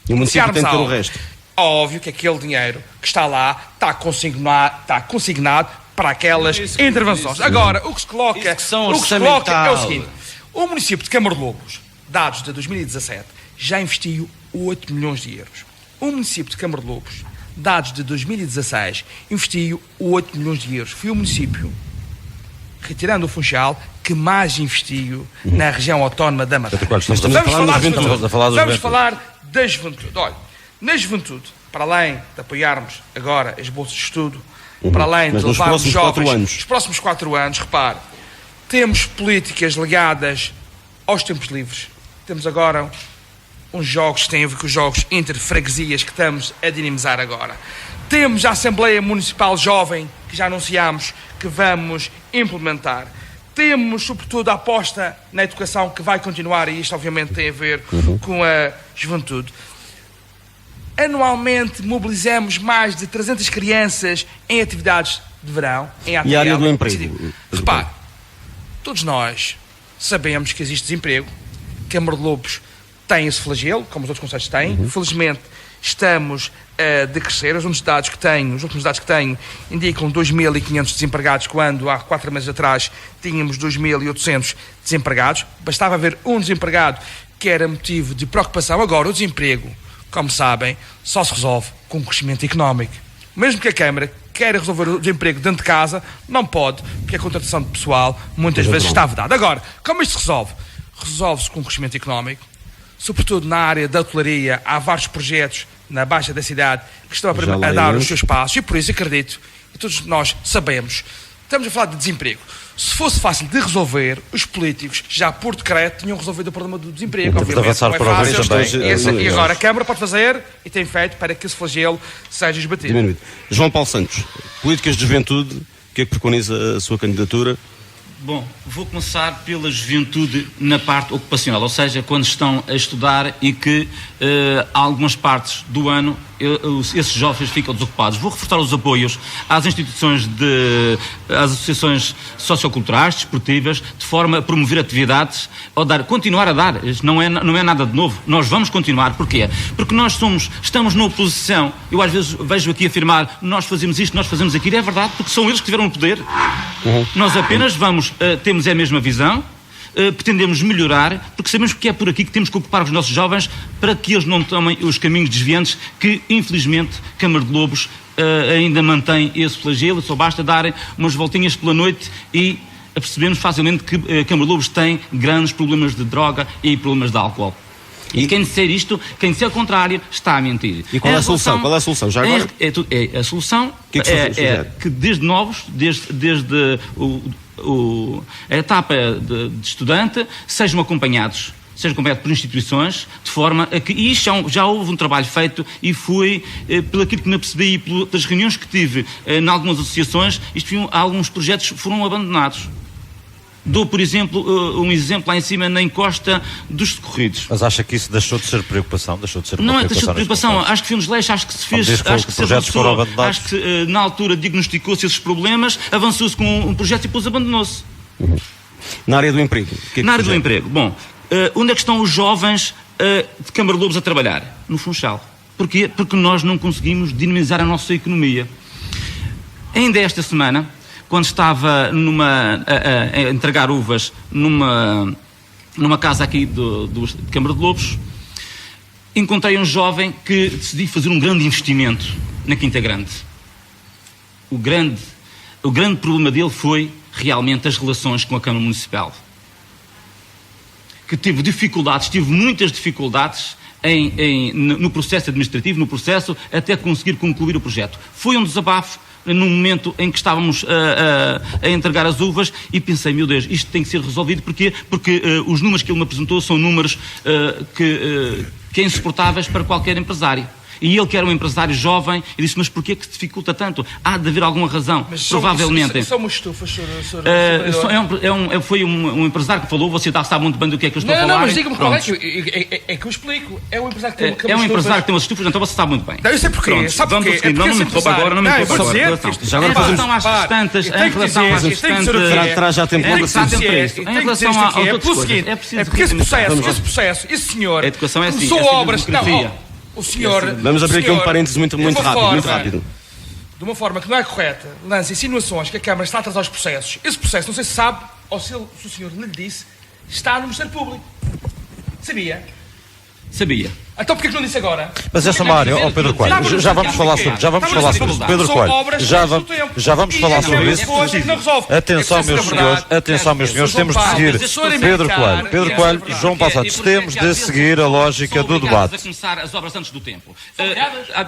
E o município tem de ter o algo. resto. Óbvio que aquele dinheiro que está lá está consignado para aquelas intervenções. Agora, o que se coloca, Isso que são o que se coloca é o orçamental. seguinte: o município de Camarlopes, dados de 2017, já investiu 8 milhões de euros. O município de Camarlopes, dados de 2016, investiu 8 milhões de euros. Foi o município, retirando o Funchal, que mais investiu na região autónoma da Madeira. Estamos a falar da juventude. Estamos a falar da Vamos juventude. falar da juventude. Olha, na juventude, para além de apoiarmos agora as bolsas de estudo, para além Mas de nos levar os próximos 4 jovens, anos. nos próximos 4 anos, repare, temos políticas ligadas aos tempos livres. Temos agora uns jogos que têm a ver com os jogos interfreguesias que estamos a dinamizar agora. Temos a Assembleia Municipal Jovem, que já anunciámos que vamos implementar. Temos, sobretudo, a aposta na educação, que vai continuar, e isto obviamente tem a ver com a juventude. Anualmente mobilizamos mais de 300 crianças em atividades de verão, em ATL. E a área do emprego? Repare, todos nós sabemos que existe desemprego, que Camarlopes tem esse flagelo, como os outros concelhos têm. Felizmente estamos a decrescer. Os últimos dados que tenho indicam 2.500 desempregados, quando há 4 meses atrás tínhamos 2.800 desempregados. Bastava haver um desempregado que era motivo de preocupação. Agora, o desemprego, como sabem, só se resolve com crescimento económico. Mesmo que a Câmara queira resolver o desemprego dentro de casa, não pode, porque a contratação de pessoal muitas vezes está vedada. Agora, como isto se resolve? Resolve-se com crescimento económico, sobretudo na área da hotelaria. Há vários projetos na Baixa da cidade que estão a dar os seus passos, e por isso acredito e todos nós sabemos, estamos a falar de desemprego. Se fosse fácil de resolver, os políticos, já por decreto, tinham resolvido o problema do desemprego. Temos de avançar para o fácil, também. E agora a Câmara pode fazer, e tem feito, para que esse flagelo seja esbatido. Diminuído. João Paulo Santos, políticas de juventude, o que é que preconiza a sua candidatura? Bom, vou começar pela juventude na parte ocupacional, ou seja, quando estão a estudar e que algumas partes do ano esses jovens ficam desocupados. Vou reforçar os apoios às instituições às associações socioculturais, desportivas, de forma a promover atividades, ou continuar a dar. Não é nada de novo. Nós vamos continuar. Porquê? Porque nós estamos na oposição. Eu às vezes vejo aqui afirmar, nós fazemos isto, nós fazemos aquilo. É verdade, porque são eles que tiveram o poder. Nós apenas temos a mesma visão, pretendemos melhorar, porque sabemos que é por aqui que temos que ocupar os nossos jovens para que eles não tomem os caminhos desviantes que, infelizmente, Câmara de Lobos ainda mantém esse flagelo. Só basta darem umas voltinhas pela noite e percebemos facilmente que Câmara de Lobos tem grandes problemas de droga e problemas de álcool. E quem disser isto, quem disser o contrário, está a mentir. E qual é a solução? Qual é a solução? Já agora? A solução é que desde novos, desde a etapa de estudante, sejam acompanhados por instituições, de forma a que, e já houve um trabalho feito, e foi, pelo aquilo que me apercebi e pelas reuniões que tive em algumas associações, alguns projetos foram abandonados. Dou, por exemplo, um exemplo lá em cima, na encosta dos socorridos. Mas acha que isso deixou de ser preocupação? Não é deixou de preocupação. Acho que foi um desleixo, acho que se fez, acho que se avançou, acho que na altura diagnosticou-se esses problemas, avançou-se com um projeto e depois abandonou-se. Na área do emprego? Na área do emprego. Bom, onde é que estão os jovens de Câmara de Lobos a trabalhar? No Funchal. Porquê? Porque nós não conseguimos dinamizar a nossa economia. Ainda esta semana, quando estava a entregar uvas numa casa aqui de Câmara de Lobos, encontrei um jovem que decidiu fazer um grande investimento na Quinta Grande. O grande problema dele foi realmente as relações com a Câmara Municipal. Que teve muitas dificuldades no processo administrativo, no processo até conseguir concluir o projeto. Foi um desabafo num momento em que estávamos a entregar as uvas, e pensei, meu Deus, isto tem que ser resolvido. Porquê? Porque os números que ele me apresentou são números que é insuportáveis para qualquer empresário. E ele, que era um empresário jovem, e disse, mas porquê que se dificulta tanto? Há de haver alguma razão. Mas provavelmente. São umas estufas, senhor. Foi um empresário que falou, você sabe muito bem do que é que eu estou a falar. Não, mas diga-me qual é que eu explico. É um empresário que tem uma É um empresário que tem umas estufas, então você sabe muito bem. Não, eu sei porquê. Sabe porquê? Não me interrompa agora, Já agora relação às restantes, em relação às restantes... Terá já tempo para isso. Em relação às outras coisas, é porque esse processo, esse senhor... A educação é assim, começou obras... O senhor... Vamos abrir aqui um parênteses muito rápido. De uma forma que não é correta, lança insinuações que a Câmara está a atrasar os processos. Esse processo, não sei se sabe, ou se o senhor lhe disse, está no Ministério Público. Sabia? Sabia. Então porquê que não disse agora? Mas essa Mário, Pedro Coelho, já vamos falar sobre isso. Pedro Coelho, já vamos falar sobre isso. Atenção, meus senhores, temos de seguir Pedro Coelho e João Paulo Santos, temos de seguir a lógica do debate. A começar as obras antes do tempo.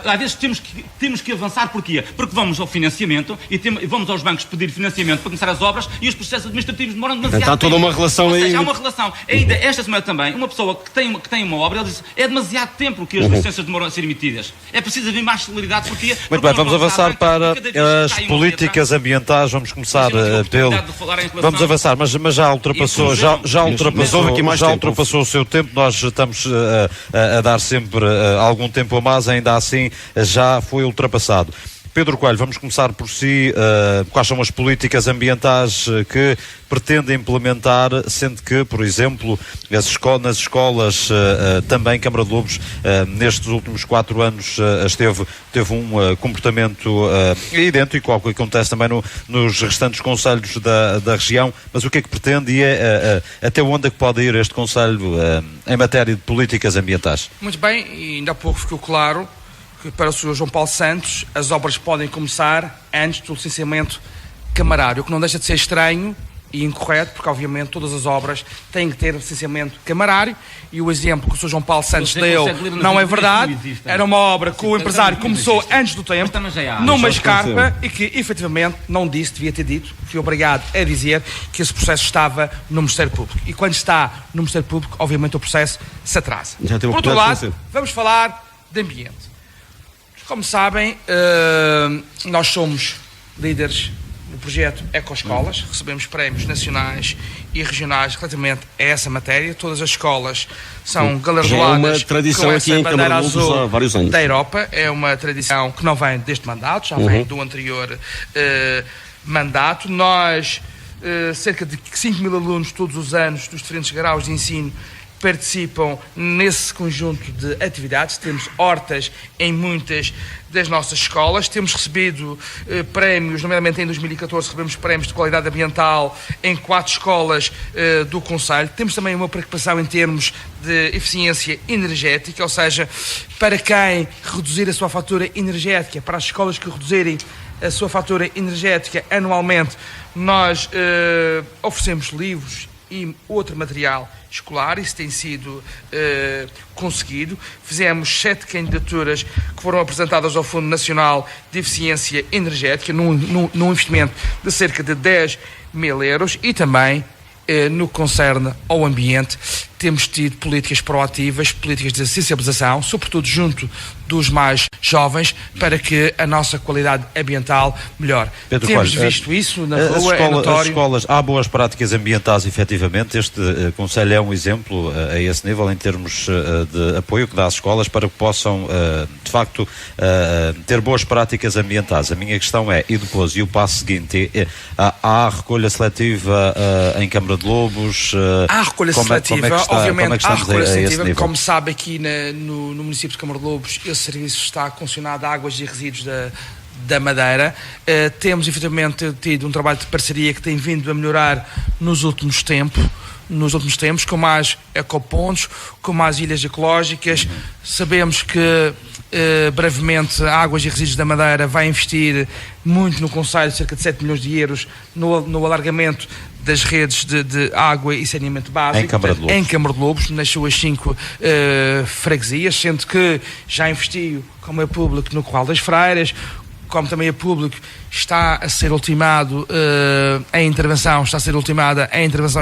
Às vezes temos que avançar, porquê? Porque vamos ao financiamento e vamos aos bancos pedir financiamento para começar as obras, e os processos administrativos demoram demasiado tempo. Está toda uma relação aí. Ou seja, há uma relação. Ainda esta semana também, uma pessoa que tem uma obra, ele diz, é demasiado tempo que as licenças demoram a ser emitidas. É preciso haver mais celeridade, porque... Muito bem, vamos avançar para as políticas ambientais. Vamos começar pelo... Vamos avançar, mas já ultrapassou o seu tempo. Nós estamos a dar sempre algum tempo a mais, ainda assim já foi ultrapassado. Pedro Coelho, vamos começar por si. Quais são as políticas ambientais que pretende implementar, sendo que, por exemplo, nas escolas também Câmara de Lobos nestes últimos 4 anos teve um comportamento idêntico ao que acontece também nos restantes concelhos da região, mas o que é que pretende e até onde é que pode ir este concelho em matéria de políticas ambientais? Muito bem, e ainda há pouco ficou claro que para o Sr. João Paulo Santos as obras podem começar antes do licenciamento camarário, o que não deixa de ser estranho e incorreto, porque obviamente todas as obras têm que ter licenciamento camarário, e o exemplo que o Sr. João Paulo Santos deu não é verdade. Era uma obra que o empresário começou antes do tempo, numa escarpa, e que efetivamente não disse, devia ter dito, fui obrigado a dizer que esse processo estava no Ministério Público. E quando está no Ministério Público, obviamente o processo se atrasa. Por outro lado, vamos falar de ambiente. Como sabem, nós somos líderes no projeto Ecoescolas, recebemos prémios nacionais e regionais relativamente a essa matéria. Todas as escolas são galardoadas. É uma tradição aqui em Câmara de Lobos há vários anos. Da Europa, é uma tradição que não vem deste mandato, já vem do anterior mandato. Nós, cerca de 5.000 alunos todos os anos dos diferentes graus de ensino, participam nesse conjunto de atividades. Temos hortas em muitas das nossas escolas, temos recebido prémios, nomeadamente em 2014 recebemos prémios de qualidade ambiental em 4 escolas do concelho. Temos também uma preocupação em termos de eficiência energética, ou seja, para quem reduzir a sua fatura energética, para as escolas que reduzirem a sua fatura energética anualmente, nós oferecemos livros e outro material escolar. Isso tem sido conseguido. Fizemos 7 candidaturas que foram apresentadas ao Fundo Nacional de Eficiência Energética, num investimento de cerca de 10.000 euros, e também no que concerne ao ambiente, temos tido políticas proativas, políticas de sensibilização, sobretudo junto dos mais jovens, para que a nossa qualidade ambiental melhore. Pedro Temos Coelho, visto isso na rua, é notório. As escolas, há boas práticas ambientais, efetivamente. Este Conselho é um exemplo a esse nível, em termos de apoio que dá às escolas para que possam, de facto, ter boas práticas ambientais. A minha questão é, e depois, e o passo seguinte, há recolha seletiva em Câmara de Lobos? Há recolha seletiva, obviamente há recolha seletiva. Como sabe, aqui no município de Câmara de Lobos, esse serviço está condicionado a águas e resíduos da Madeira. Temos efetivamente tido um trabalho de parceria que tem vindo a melhorar nos últimos tempos, com mais ecopontos, com mais ilhas ecológicas. Sabemos que brevemente a Águas e Resíduos da Madeira vai investir muito no concelho, cerca de 7 milhões de euros no alargamento das redes de água e saneamento básico em Câmara de Lobos, nas suas 5 freguesias, sendo que já investiu, como é público, no Corral das Freiras, como também é público, está a ser ultimada a intervenção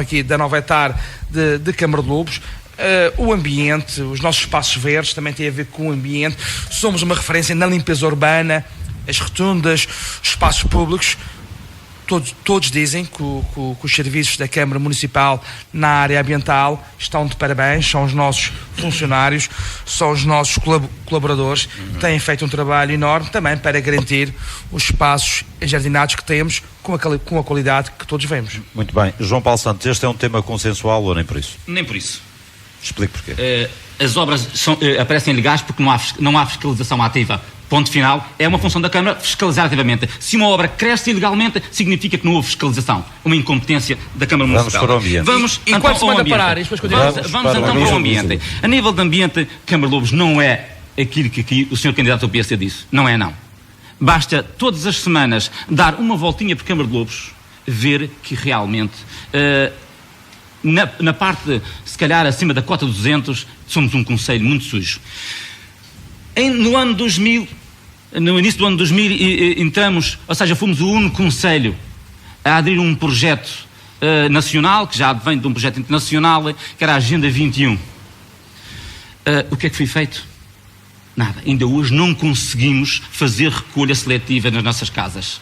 aqui da nova etar de Câmara de Lobos. O ambiente, os nossos espaços verdes também têm a ver com o ambiente. Somos uma referência na limpeza urbana, as rotundas, os espaços públicos. Todos dizem que os serviços da Câmara Municipal na área ambiental estão de parabéns, são os nossos funcionários, são os nossos colaboradores, têm feito um trabalho enorme também para garantir os espaços enjardinados que temos com a qualidade que todos vemos. Muito bem. João Paulo Santos, este é um tema consensual ou nem por isso? Nem por isso. Explique porquê. As obras aparecem legais porque não há fiscalização ativa. Ponto final. É uma função da Câmara fiscalizar ativamente. Se uma obra cresce ilegalmente, significa que não houve fiscalização. Uma incompetência da Câmara Municipal. Vamos para o ambiente. Vamos então para o ambiente. A nível de ambiente, Câmara de Lobos não é aquilo que aqui o Sr. Candidato ao PSD disse. Não é, não. Basta todas as semanas dar uma voltinha por Câmara de Lobos, ver que realmente... Na parte, se calhar, acima da cota de 200, somos um concelho muito sujo. No ano 2000, no início do ano 2000, entramos, ou seja, fomos o único concelho a aderir a um projeto nacional, que já vem de um projeto internacional, que era a Agenda 21. O que é que foi feito? Nada. Ainda hoje não conseguimos fazer recolha seletiva nas nossas casas.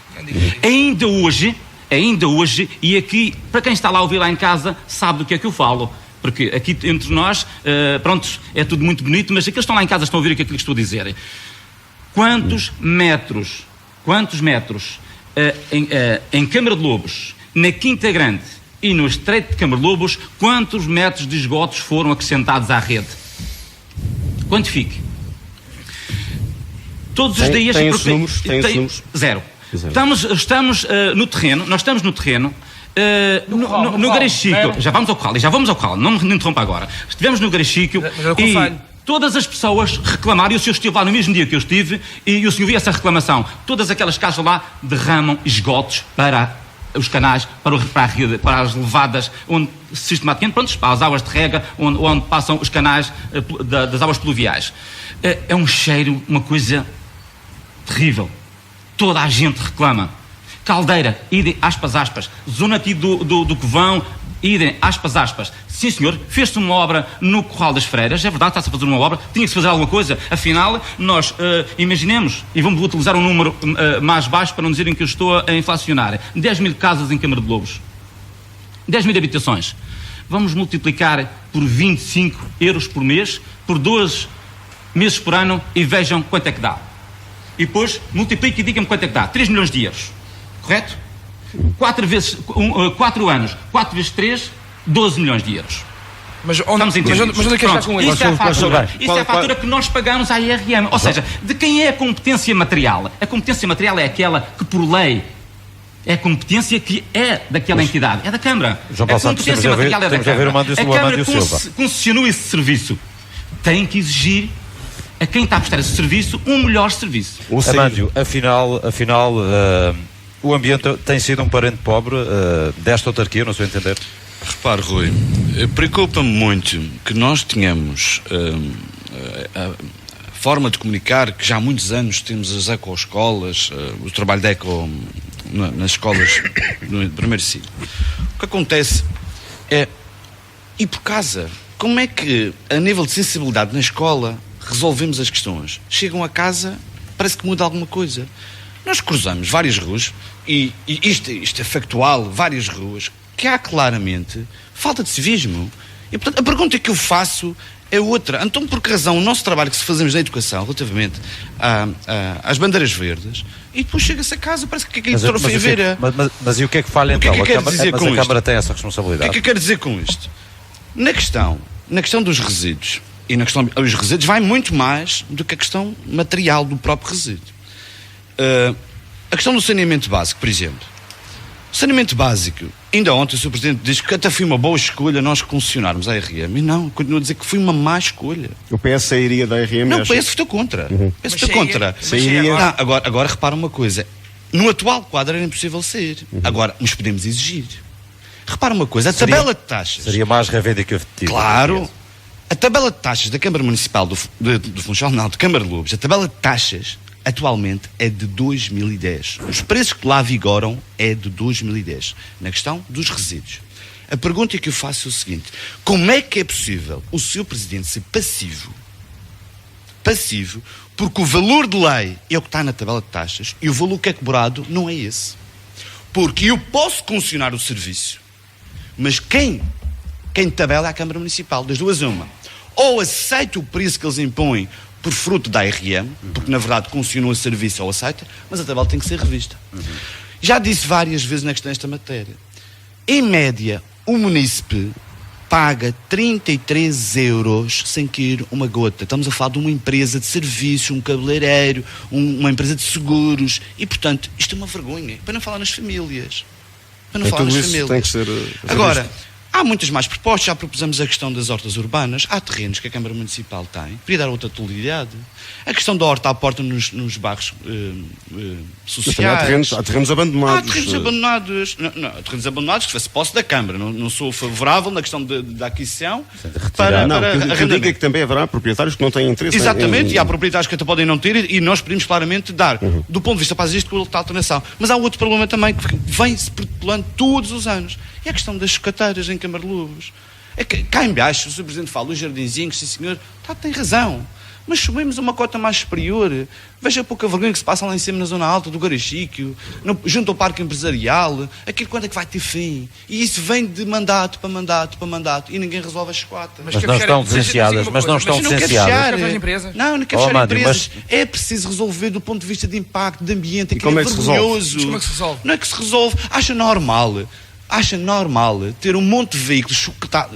Ainda hoje, e aqui, para quem está lá a ouvir lá em casa, sabe do que é que eu falo. Porque aqui entre nós, é tudo muito bonito, mas aqueles que estão lá em casa estão a ouvir aquilo que estou a dizer. Quantos metros em Câmara de Lobos, na Quinta Grande e no Estreito de Câmara de Lobos, quantos metros de esgotos foram acrescentados à rede? Quantifique. Todos os dias... Tem esses números? Zero. Estamos no terreno, nós estamos no terreno, no Garachico, já vamos ao Corral, não me interrompa agora. Estivemos no Garachico e todas as pessoas reclamaram, e o senhor esteve lá no mesmo dia que eu estive, e o senhor viu essa reclamação. Todas aquelas casas lá derramam esgotos para os canais para as levadas, onde sistematicamente, pronto, para as águas de rega, onde passam os canais das águas pluviais. É um cheiro, uma coisa terrível. Toda a gente reclama. Caldeira, idem, aspas, aspas. Zona aqui do Covão, idem, aspas, aspas. Sim, senhor, fez-se uma obra no Corral das Freiras, é verdade, está-se a fazer uma obra, tinha-se fazer alguma coisa. Afinal, nós imaginemos, e vamos utilizar um número mais baixo para não dizerem que eu estou a inflacionar, 10 mil casas em Câmara de Lobos, 10 mil habitações. Vamos multiplicar por 25 euros por mês, por 12 meses por ano, e vejam quanto é que dá. E depois multiplique e diga-me quanto é que dá. 3 milhões de euros. Correto? 4 anos, 4 vezes 3, 12 milhões de euros. Mas onde é que está com isso? Isso é a fatura. Isso é a fatura que nós pagamos à IRM. Ou seja, de quem é a competência material? A competência material é aquela que, por lei, é a competência que é daquela entidade. É da Câmara. João Paulo Santos, temos a ver o Amandio Silva. A Câmara concessionou esse serviço. Tem que exigir a quem está a prestar esse serviço um melhor serviço. Amandio, afinal o ambiente tem sido um parente pobre desta autarquia, no seu entender? Repare, Rui, preocupa-me muito que nós tenhamos a forma de comunicar que já há muitos anos temos as ecoescolas, o trabalho de eco nas escolas no primeiro ciclo. O que acontece é, e por casa, como é que a nível de sensibilidade na escola resolvemos as questões? Chegam a casa, parece que muda alguma coisa. Nós cruzamos várias ruas, e isto é factual, várias ruas, que há claramente falta de civismo. E, portanto, a pergunta que eu faço é outra. Então, por que razão o nosso trabalho que se fazemos na educação, relativamente às bandeiras verdes, e depois chega-se a casa, parece que a editora foi ver... Mas e o que é que falha então? A Câmara tem essa responsabilidade. O que é que eu quero dizer com isto? Na questão dos resíduos, e na questão dos resíduos vai muito mais do que a questão material do próprio resíduo. A questão do saneamento básico, por exemplo. O saneamento básico, ainda ontem o Sr. Presidente disse que até foi uma boa escolha nós concessionarmos a RM. E não, continuo a dizer que foi uma má escolha. O PS sairia da RM? Não, o PS votou contra. O PS votou contra. Agora repara uma coisa. No atual quadro era impossível sair. Agora, mas podemos exigir. Repara uma coisa, a tabela de taxas... Seria mais reivindicativo. Claro. A tabela de taxas da Câmara Municipal do Funchal, de Câmara de Lobos, a tabela de taxas atualmente é de 2010. Os preços que lá vigoram é de 2010. Na questão dos resíduos. A pergunta que eu faço é o seguinte: como é que é possível o Sr. Presidente ser passivo, porque o valor de lei é o que está na tabela de taxas e o valor que é cobrado não é esse? Porque eu posso concessionar o serviço, mas quem tabela é a Câmara Municipal. Das duas uma. Ou aceita o preço que eles impõem por fruto da ARM, porque na verdade concessionou o serviço ou aceita, mas a tabela tem que ser revista. Já disse várias vezes nesta matéria. Em média, o munícipe paga 33 euros sem cair uma gota. Estamos a falar de uma empresa de serviços, um cabeleireiro, uma empresa de seguros, e portanto, isto é uma vergonha, para não falar nas famílias. Para não falar nas famílias. Tem que ser agora, há muitas mais propostas, já propusemos a questão das hortas urbanas, há terrenos que a Câmara Municipal tem, podia dar outra totalidade. A questão da horta à porta nos bairros sociais. Há terrenos abandonados. Há terrenos abandonados. Há terrenos abandonados que se posse da Câmara. Não sou favorável na questão da aquisição para eu digo é que também haverá proprietários que não têm interesse. Exatamente, e há proprietários que até podem não ter, e nós podemos claramente dar, do ponto de vista paisagístico, a alternação. Mas há outro problema também que vem-se protelando todos os anos. É a questão das chocateiras em Câmara de Lobos. É que cá em baixo, o Sr. Presidente fala, os jardinzinhos, sim senhor, tem razão. Mas subimos a uma cota mais superior. Veja a pouca vergonha que se passa lá em cima na zona alta do Garachiquio, junto ao parque empresarial. Aquilo quando é que vai ter fim? E isso vem de mandato para mandato para mandato e ninguém resolve as cotas. Mas não estão licenciadas. Mas não estão licenciadas. Não quero fechar empresas. É preciso resolver do ponto de vista de impacto, de ambiente. Aquilo é vergonhoso. Como é que se resolve? Não é que se resolve. Acha normal ter um monte de veículos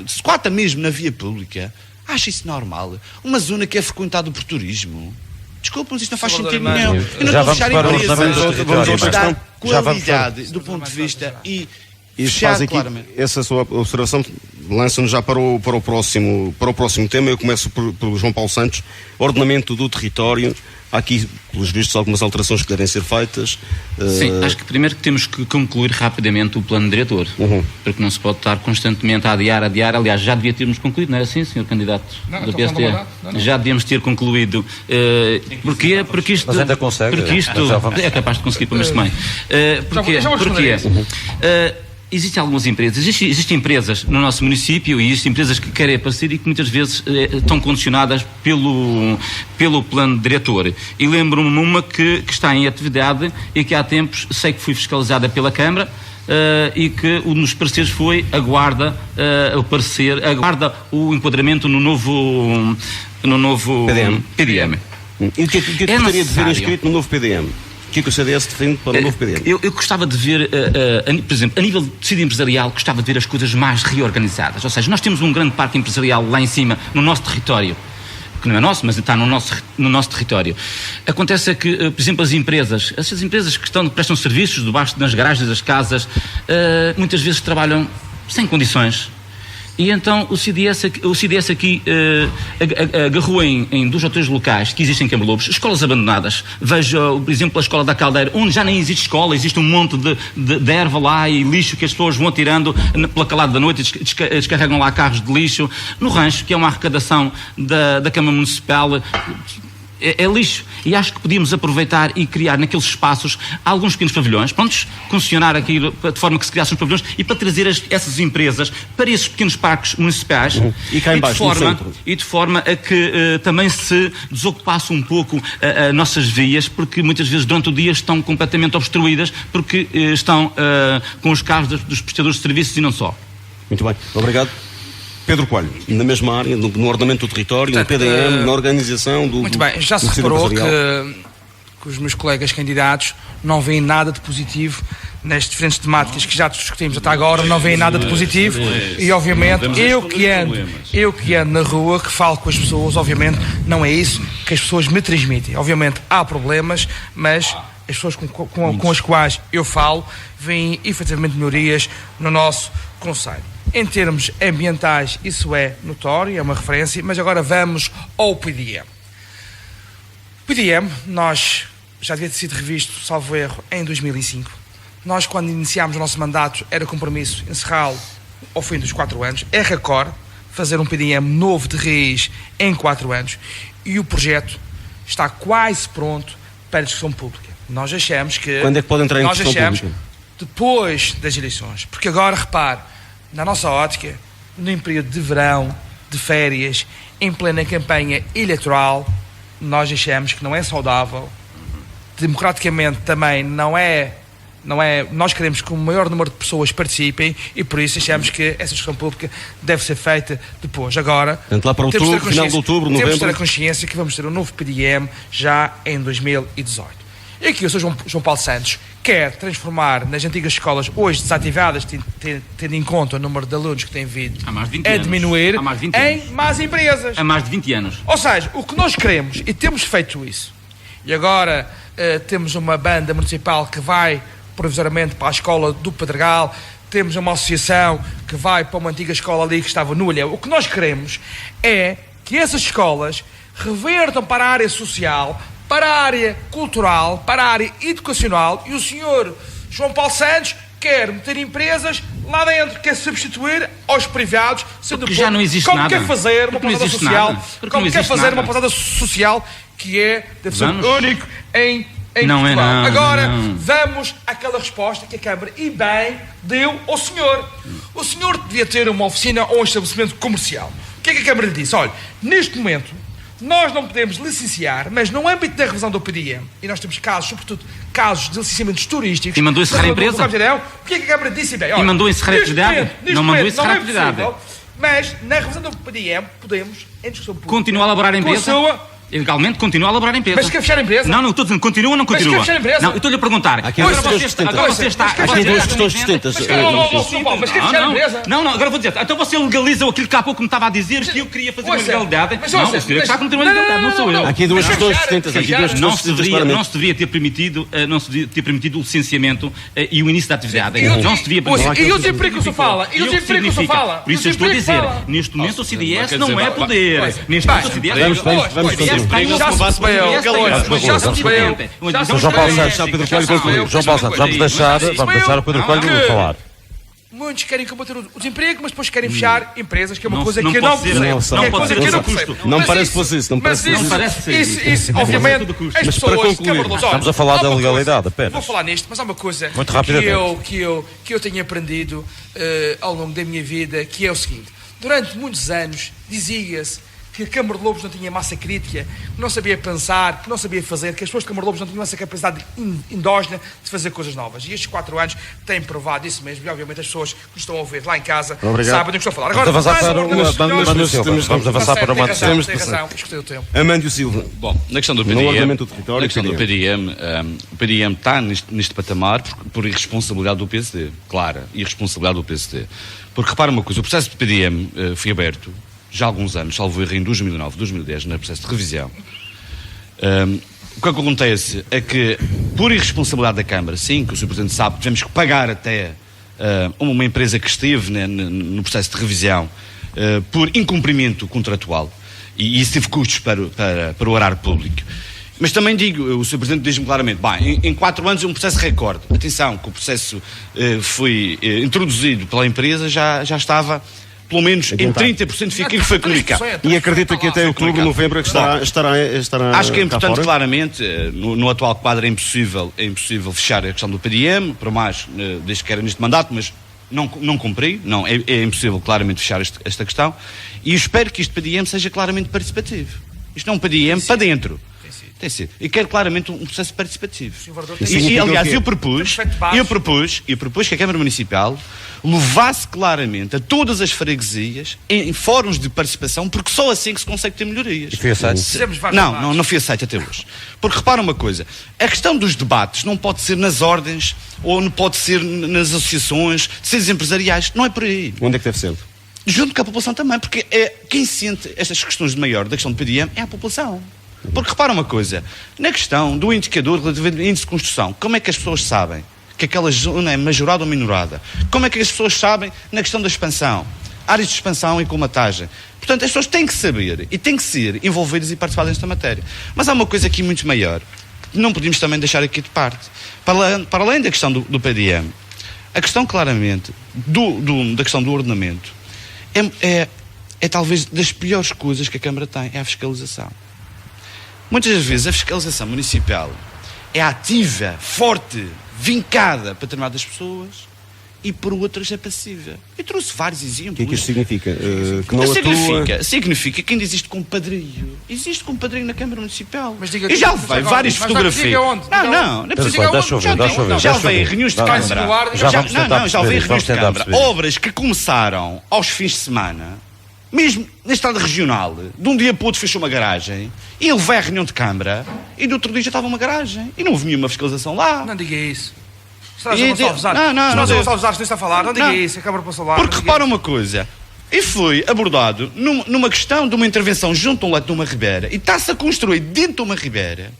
se cota mesmo na via pública? Acha isso normal? Uma zona que é frequentada por turismo? Desculpa, mas isto não faz sentido nenhum. Eu não estou a fechar empresas. Vamos dar qualidade do ponto de vista e faz aqui, essa sua observação lança-nos já para o próximo tema. Eu começo pelo João Paulo Santos. Ordenamento do território. Há aqui, pelos vistos, algumas alterações que devem ser feitas. Sim, acho que primeiro que temos que concluir rapidamente o plano diretor, porque não se pode estar constantemente a adiar. Aliás, já devia termos concluído, não é assim, Sr. Candidato do PST? Não. Já devíamos ter concluído. Porquê? Porque isto... Mas ainda consegue. Porque isto é capaz de conseguir para o mês de maio. Porquê? Existem algumas empresas, existem empresas no nosso município e existem empresas que querem aparecer e que muitas vezes estão condicionadas pelo plano diretor. E lembro-me uma que está em atividade e que há tempos sei que foi fiscalizada pela Câmara e que um dos pareceres foi aguarda o enquadramento no novo PDM. E o que gostaria de ver inscrito no novo PDM? O que o CDS defende para o novo PDM? Eu gostava de ver, por exemplo, a nível de tecido empresarial, gostava de ver as coisas mais reorganizadas. Ou seja, nós temos um grande parque empresarial lá em cima, no nosso território, que não é nosso, mas está no nosso território. Acontece que, por exemplo, essas empresas que prestam serviços debaixo das garagens das casas, muitas vezes trabalham sem condições. E então o CDS aqui agarrou em 2 ou 3 locais que existem em Cambalobos, escolas abandonadas. Veja, por exemplo, a escola da Caldeira, onde já nem existe escola, existe um monte de erva lá e lixo que as pessoas vão tirando pela calada da noite e descarregam lá carros de lixo. No Rancho, que é uma arrecadação da Câmara Municipal, é lixo. E acho que podíamos aproveitar e criar naqueles espaços alguns pequenos pavilhões, prontos, concessionar aquilo de forma que se criassem os pavilhões e para trazer essas empresas para esses pequenos parques municipais e cá embaixo, de forma a que também se desocupasse um pouco as nossas vias, porque muitas vezes durante o dia estão completamente obstruídas porque estão com os carros dos prestadores de serviços e não só. Muito bem, obrigado. Pedro Coelho, na mesma área, no ordenamento do território, no PDM, na organização do... Muito bem, já se reparou que os meus colegas candidatos não veem nada de positivo nas diferentes temáticas que já discutimos até agora, não veem nada de positivo e obviamente eu que ando na rua, que falo com as pessoas, obviamente não é isso que as pessoas me transmitem. Obviamente há problemas, mas as pessoas com as quais eu falo veem efetivamente melhorias no nosso concelho. Em termos ambientais, isso é notório, é uma referência, mas agora vamos ao PDM. O PDM, nós já devia ter sido revisto, salvo erro, em 2005. Nós, quando iniciámos o nosso mandato, era compromisso encerrá-lo ao fim dos 4 anos. É recorde fazer um PDM novo de raiz em 4 anos e o projeto está quase pronto para a discussão pública. Nós achamos que... Quando é que pode entrar em discussão pública? Depois das eleições. Porque agora, repare, na nossa ótica, num período de verão, de férias, em plena campanha eleitoral, nós achamos que não é saudável, democraticamente também não é, nós queremos que o maior número de pessoas participem e por isso achamos que essa discussão pública deve ser feita depois. Agora, lá para outubro, final de outubro, novembro, temos de ter a consciência que vamos ter um novo PDM já em 2018. E aqui o Sr. João Paulo Santos quer transformar nas antigas escolas, hoje desativadas, tendo em conta o número de alunos que têm vindo a diminuir, em más empresas. Há mais de 20 anos. Ou seja, o que nós queremos, e temos feito isso, e agora temos uma banda municipal que vai provisoriamente para a escola do Pedregal, temos uma associação que vai para uma antiga escola ali que estava no Ilhéu. O que nós queremos é que essas escolas revertam para a área social, para a área cultural, para a área educacional, e o senhor João Paulo Santos quer meter empresas lá dentro, quer substituir aos privados, sendo porque já não existe como nada. Quer fazer uma pousada social, como quer fazer uma pousada social que deve ser único em Portugal. Agora, vamos àquela resposta que a Câmara, e bem, deu ao senhor. O senhor devia ter uma oficina ou um estabelecimento comercial. O que é que a Câmara lhe disse? Olha, neste momento, nós não podemos licenciar, mas no âmbito da revisão do PDM, e nós temos casos, sobretudo casos de licenciamentos turísticos... E mandou encerrar a empresa? O que é que a Câmara disse? Bem, olha, e mandou encerrar a atividade? Não mandou encerrar a atividade. Mas, na revisão do PDM, podemos, em discussão pública... Continuar a elaborar a empresa? Ilegalmente continua a elaborar a empresa. Mas quer fechar a empresa? Não, estou dizendo, continua ou não Mas continua? quer fechar a empresa? Não, eu estou-lhe a perguntar. Aqui Agora duas você está... questões distintas. Aqui duas questões distintas. Mas quer fechar a empresa? Não, agora vou dizer. Então você legaliza aquilo que há pouco me estava a dizer, que eu queria fazer uma ilegalidade. Mas Não, ouça, o senhor mas- está a cometer uma ilegalidade, não sou eu. Aqui duas Mas questões fechar, distintas. Aqui fechar. duas questões distintas, claramente. Não se deveria ter permitido o licenciamento e o início da atividade. Não se devia permitir. E o desemprego que se fala? E o desemprego que se fala? Por isso eu estou a dizer, neste momento o CDS não é poder. Neste momento o CDS Vamos continuar. Já se percebeu. Já se percebeu. João Paulo Santos, João Paulo Santos, vamos deixar o Pedro Coelho falar. Muitos querem combater o desemprego, mas depois querem fechar empresas, que é uma coisa não que eu pode não ser, percebo. não Que é pode coisa ser que eu a não todo percebo. Não Mas parece fosse isso, não parece Mas fosse parece ser isso, obviamente, as Mas para pessoas... concluir, estamos a falar da legalidade apenas. Vou falar nisto, mas há uma coisa Muito rapidamente. que eu tenho aprendido ao longo da minha vida, que é o seguinte. Durante muitos anos dizia-se que a Câmara de Lobos não tinha massa crítica, que não sabia pensar, que não sabia fazer, que as pessoas de Câmara de Lobos não tinham essa capacidade endógena de fazer coisas novas. E estes 4 anos têm provado isso mesmo, e obviamente as pessoas que nos estão a ouvir lá em casa Obrigado. sabem do que estou a falar. Vamos avançar para o Mando Silva. Vamos avançar para o Mando Silva. Tem razão, escutei o tempo. Amândio Silva. Bom, na questão do No PDM, ordenamento do território, na questão do PDM. o PDM está neste patamar por irresponsabilidade do PSD, clara, irresponsabilidade do PSD. Porque repara uma coisa, o processo do PDM foi aberto já há alguns anos, salvo erro em 2009, 2010, no processo de revisão. O que acontece é que, por irresponsabilidade da Câmara, sim, que o Sr. Presidente sabe, tivemos que pagar até uma empresa que esteve no processo de revisão por incumprimento contratual, e isso teve custos para o erário público. Mas também digo, o Sr. Presidente diz-me claramente, em 4 anos é um processo recorde. Atenção, que o processo foi introduzido pela empresa, já estava pelo menos em 30% de aquilo que foi comunicado. E acredito que até outubro, novembro, que estará Acho que é cá importante, fora. claramente, no atual quadro é impossível fechar a questão do PDM, por mais, desde que era neste mandato, mas não cumpri, é impossível claramente fechar esta questão, e espero que este PDM seja claramente participativo. Isto não é um PDM para dentro. Tem sido. E quero claramente um processo participativo. E aliás, eu propus que a Câmara Municipal levasse claramente a todas as freguesias em fóruns de participação, porque só assim que se consegue ter melhorias. E foi aceito? Não foi aceito até hoje. Porque repara uma coisa, a questão dos debates não pode ser nas ordens ou não pode ser nas associações, seres empresariais, não é por aí. Onde é que deve ser? Junto com a população também, porque quem sente estas questões de maior, da questão do PDM, é a população. Porque repara uma coisa, na questão do indicador relativo ao índice de construção, como é que as pessoas sabem que aquela zona é majorada ou minorada? Como é que as pessoas sabem na questão da expansão? Áreas de expansão e colmatagem. Portanto, as pessoas têm que saber e têm que ser envolvidas e participadas nesta matéria. Mas há uma coisa aqui muito maior, que não podemos também deixar aqui de parte. Para além da questão do PDM, a questão claramente da questão do ordenamento é talvez das piores coisas que a Câmara tem, é a fiscalização. Muitas das vezes a fiscalização municipal é ativa, forte, vincada para determinadas pessoas e por outras é passiva. Eu trouxe vários exemplos. O que é que isto significa? Que não atua... Significa que ainda existe compadrio. Existe compadrio na Câmara Municipal. Mas diga, eu já mas levei agora, várias mas fotografias. diga onde? Não é preciso. Deixa eu ver. Já levei em reuniões de Câmara. Já levei em reuniões de Câmara. Obras que começaram aos fins de semana, mesmo na estrada regional, de um dia para o outro fechou uma garagem, e ele vai à reunião de Câmara, e do outro dia já estava uma garagem, e não houve nenhuma fiscalização lá. Não diga isso. Não, Está a falar, não diga isso, a Câmara passou lá. Porque repara uma coisa, e foi abordado numa questão de uma intervenção junto a um leito de uma ribeira, e está-se a construir dentro de uma ribeira,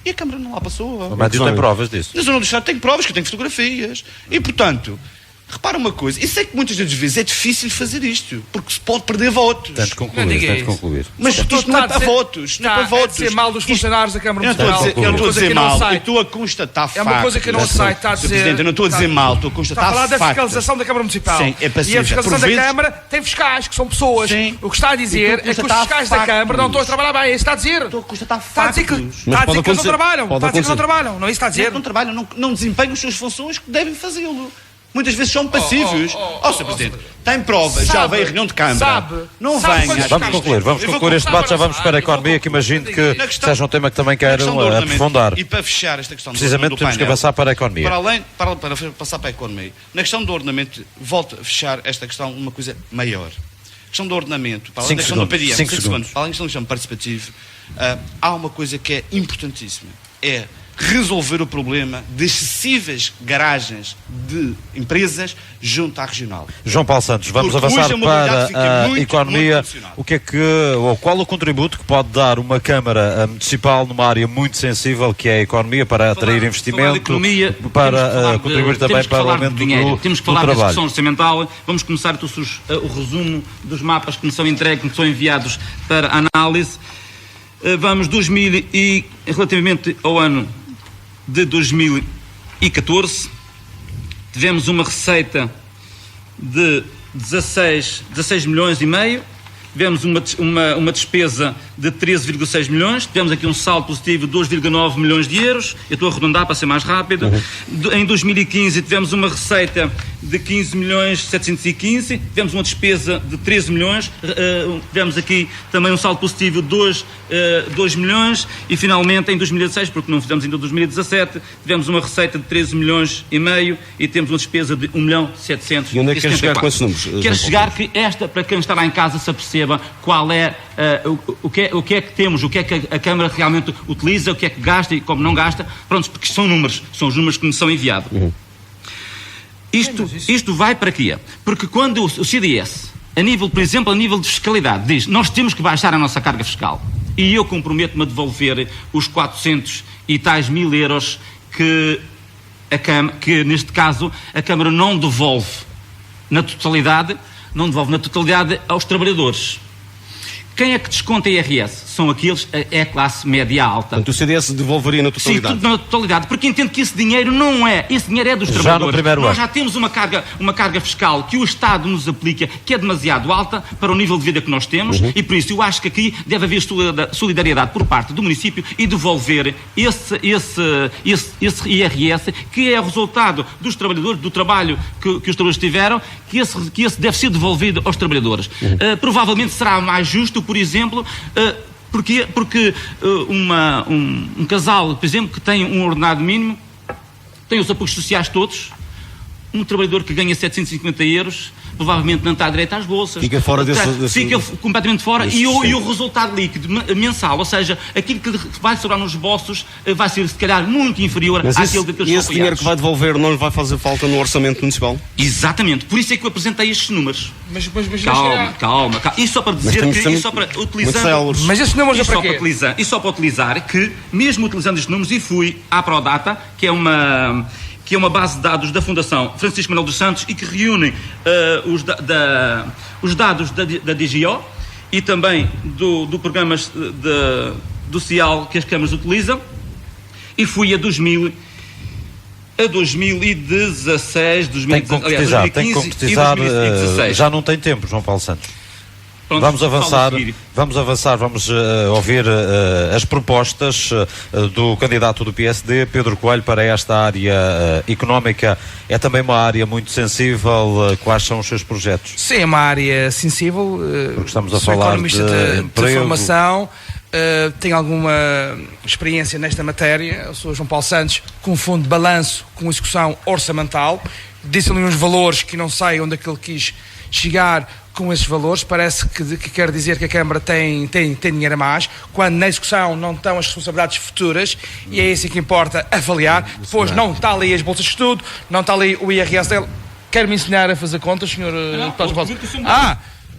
e a Câmara não lá passou. O Médio tem provas disso. Na zona do Estado tem provas, que eu tenho fotografias. E, portanto, repara uma coisa, e sei que muitas das vezes é difícil fazer isto, porque se pode perder votos. Tente concluir. Mas isto não é para votos. Não é para votos. Dizer mal dos funcionários da Câmara Municipal. Eu não estou a dizer mal, eu estou a constatar factos. É uma coisa que eu não sei, está a dizer... Presidente, eu não estou a dizer mal, estou a constatar factos. Está a falar da factos. fiscalização da Câmara Municipal. Sim, é passiva. E a fiscalização da Câmara tem fiscais, que são pessoas. Sim. O que está a dizer é que os fiscais da Câmara não estão a trabalhar bem. É isso que está a dizer. Estou a constatar Está a dizer que factos. eles não trabalham. Está a dizer que não trabalham. Não é isso que está a dizer? Não trabalham, não desempenham as suas funções que devem fazê-lo. Muitas vezes são passivos. Sr. Presidente, tem provas, já veio a reunião de Câmara. Não venha. Vamos concluir este debate, já vamos para a economia, que imagino que seja um tema que também queiram aprofundar. E para fechar esta questão precisamente temos que avançar para a economia. Para passar para a economia, na questão do ordenamento, volto a fechar esta questão uma coisa maior. questão do ordenamento, para além 5 da questão do segundos, PDM, 5 5 segundos. para além da questão participativo, há uma coisa que é importantíssima, é resolver o problema de excessivas garagens de empresas junto à regional. João Paulo Santos, vamos Porque avançar hoje a mobilidade para fica a muito economia. condicionada. O que é que, ou qual o contributo que pode dar uma Câmara Municipal numa área muito sensível que é a economia para atrair investimento, economia, para contribuir também para o aumento do temos que falar da trabalho? discussão orçamental. Vamos começar o resumo dos mapas que nos são entregues, que nos são enviados para análise. Vamos relativamente ao ano de 2014, tivemos uma receita de 16 milhões e meio, tivemos uma despesa de 13,6 milhões, tivemos aqui um saldo positivo de 2,9 milhões de euros, eu estou a arredondar para ser mais rápido. Em 2015 tivemos uma receita de 15 milhões 715, tivemos uma despesa de 13 milhões, tivemos aqui também um saldo positivo de 2 milhões e finalmente em 2016, porque não fizemos ainda 2017, tivemos uma receita de 13 milhões e meio e temos uma despesa de 1 milhão 774. E onde é que queres chegar com esses números? Quero chegar que para quem está lá em casa se aperceba qual é o que é que temos, o que é que a Câmara realmente utiliza, o que é que gasta e como não gasta, pronto, porque são os números que nos são enviados. Isto vai para quê? Porque quando o CDS, por exemplo, a nível de fiscalidade, diz nós temos que baixar a nossa carga fiscal e eu comprometo-me a devolver os 400 e tais mil euros que neste caso a Câmara não devolve na totalidade aos trabalhadores. Quem é que desconta a IRS? São aqueles, é a classe média alta. Portanto, o CDS devolveria na totalidade? Sim, tudo na totalidade, porque entendo que esse dinheiro esse dinheiro é dos Já trabalhadores. no primeiro Nós ano. já temos uma carga fiscal que o Estado nos aplica, que é demasiado alta para o nível de vida que nós temos, e por isso eu acho que aqui deve haver solidariedade por parte do município e devolver esse IRS, que é o resultado dos trabalhadores, do trabalho que os trabalhadores tiveram, que esse deve ser devolvido aos trabalhadores. Provavelmente será mais justo, por exemplo, porque um casal, por exemplo, que tem um ordenado mínimo, tem os apoios sociais todos, um trabalhador que ganha 750 euros, provavelmente não está direito às bolsas. Fica fora Fica completamente fora e o resultado líquido mensal, ou seja, aquilo que vai sobrar nos bolsos vai ser, se calhar, muito inferior àquilo que eles esse dinheiro que vai devolver não lhe vai fazer falta no orçamento municipal? Exatamente, por isso é que eu apresentei estes números. Mas Calma. E só para dizer Mas esses números é para quê? E só para utilizar que, mesmo utilizando estes números, e fui à Prodata, que é uma base de dados da Fundação Francisco Manuel dos Santos e que reúne os dados da DGO e também do programa do CIAL que as câmaras utilizam, e fui a 2016, 2015 tem que concretizar, e 2016. já não tem tempo, João Paulo Santos. Pronto, Vamos avançar, vamos ouvir as propostas do candidato do PSD, Pedro Coelho, para esta área económica. É também uma área muito sensível. Quais são os seus projetos? Sim, é uma área sensível. Porque estamos a sou falar economista de formação, tenho alguma experiência nesta matéria. Eu sou João Paulo Santos, confundo balanço com execução orçamental. Disse-lhe uns valores que não sei onde é que ele quis chegar com esses valores. Parece que quer dizer que a Câmara tem dinheiro a mais, quando na execução não estão as responsabilidades futuras, e é isso que importa avaliar. Depois não está ali as bolsas de estudo, não está ali o IRS dele. Quer-me ensinar a fazer contas, senhor?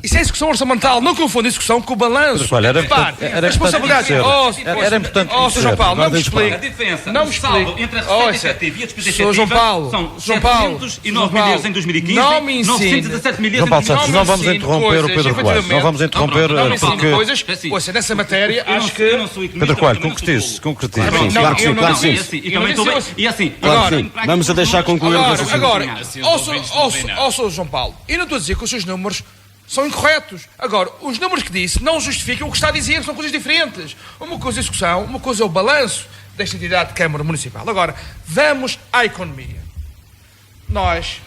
Isso é execução orçamental, não confunda execução com o balanço. Era responsabilidade. Era importante Sr. João Paulo, não me explique. A diferença Não me saldo explique. entre a receita efetiva e a despesa efetiva João Paulo, são João Paulo, 709 mil euros em 2015, não me ensine. 917 mil euros João Paulo Santos, Não não me vamos ensine interromper o coisas, Pedro Coelho. Não vamos interromper Não me ensine porque... coisas. Ouça, nessa matéria, acho que... Pedro Coelho, concretize. Claro que sim. E assim, Vamos a deixar concluir o raciocínio. Agora, ó Sr. João Paulo, eu não estou a dizer que os seus números são incorretos. Agora, os números que disse não justificam o que está a dizer, são coisas diferentes. Uma coisa é a execução, uma coisa é o balanço desta entidade de Câmara Municipal. Agora, vamos à economia. Nós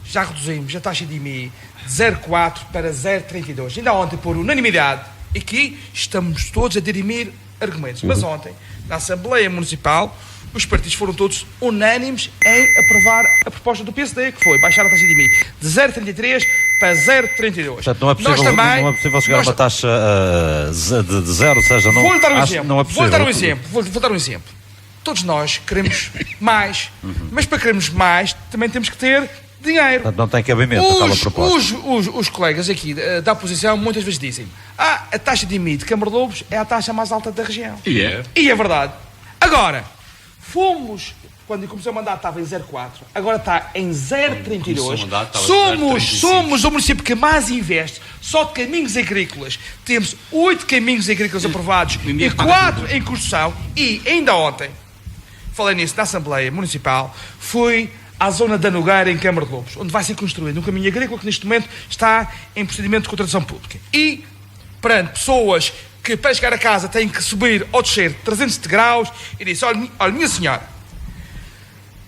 já reduzimos a taxa de IMI de 0,4 para 0,32. Ainda ontem, por unanimidade, e aqui estamos todos a dirimir argumentos. Mas ontem, na Assembleia Municipal, os partidos foram todos unânimes em aprovar a proposta do PSD, que foi baixar a taxa de IMI de 0,33 para 0,32. Portanto, não é possível, Nós também, não é possível chegar a uma taxa de zero, ou seja, não, vou-lhe dar um acho que exemplo. não é possível. Vou dar um exemplo. Todos nós queremos mais, mas para querermos mais também temos que ter dinheiro. Portanto, não tem cabimento aquela proposta. Os colegas aqui da oposição muitas vezes dizem: a taxa de IMI de Câmara de Lobos é a taxa mais alta da região. E é. E é verdade. Agora, quando começou o mandato estava em 0,4, agora está em 0,32. Somos o município que mais investe só de caminhos agrícolas. Temos 8 caminhos agrícolas aprovados e 4 em construção. E ainda ontem, falei nisso na Assembleia Municipal, fui à zona da Nogueira, em Câmara de Lobos, onde vai ser construído um caminho agrícola que neste momento está em procedimento de contratação pública. E, perante pessoas que para chegar a casa têm que subir ou descer 300 graus, e disse: olha, minha senhora,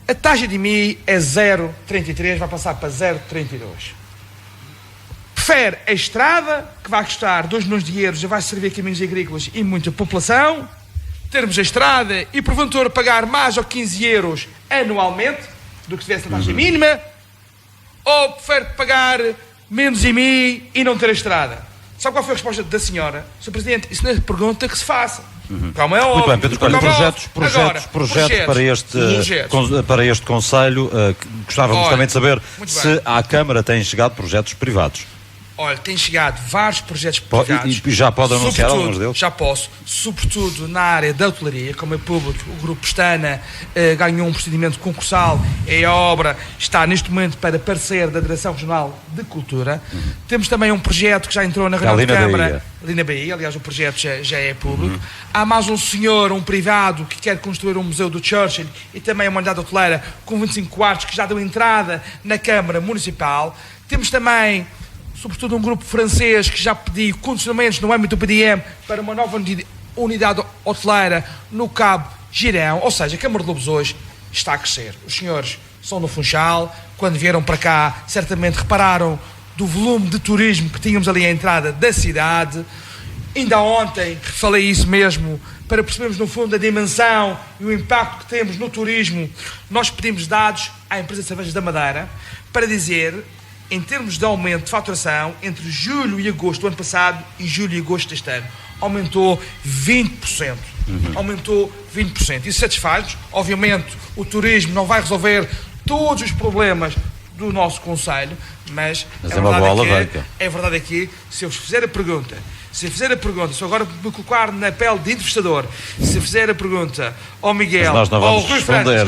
a taxa de IMI é 0,33, vai passar para 0,32. Prefere a estrada, que vai custar 2 milhões de euros e vai servir a caminhos agrícolas e muita população, termos a estrada e porventura pagar mais ou 15 euros anualmente do que se tivesse a taxa mínima, ou prefere pagar menos IMI e não ter a estrada? Sabe qual foi a resposta da senhora? Sr. Presidente, isso não é pergunta que se faça. Como é óbvio. Muito bem, Pedro Coelho, projetos para este Conselho, gostávamos também de saber se à Câmara têm chegado projetos privados. Olha, têm chegado vários projetos privados. E já pode anunciar alguns deles? Já posso. Sobretudo na área da hotelaria, como é público, o Grupo Pestana ganhou um procedimento concursal e a obra está neste momento para parecer da Direção Regional de Cultura. Temos também um projeto que já entrou na reunião da Câmara, ali na Bahia, aliás o projeto já é público. Há mais um senhor, um privado, que quer construir um museu do Churchill e também uma unidade hoteleira com 25 quartos que já deu entrada na Câmara Municipal. Temos também, sobretudo, um grupo francês que já pediu condicionamentos no âmbito do PDM para uma nova unidade hoteleira no Cabo Girão. Ou seja, a Câmara de Lobos hoje está a crescer. Os senhores são do Funchal, quando vieram para cá, certamente repararam do volume de turismo que tínhamos ali à entrada da cidade. Ainda ontem falei isso mesmo, para percebermos no fundo a dimensão e o impacto que temos no turismo. Nós pedimos dados à empresa de cervejas da Madeira para dizer, em termos de aumento de faturação, entre julho e agosto do ano passado e julho e agosto deste ano, aumentou 20%. Aumentou 20%. Isso satisfaz-nos. Obviamente, o turismo não vai resolver todos os problemas do nosso Conselho, mas é uma boa alavanca. É verdade aqui, se eu vos fizer a pergunta, se eu agora me colocar na pele de entrevistador, se fizer a pergunta ao Miguel, nós não vamos responder,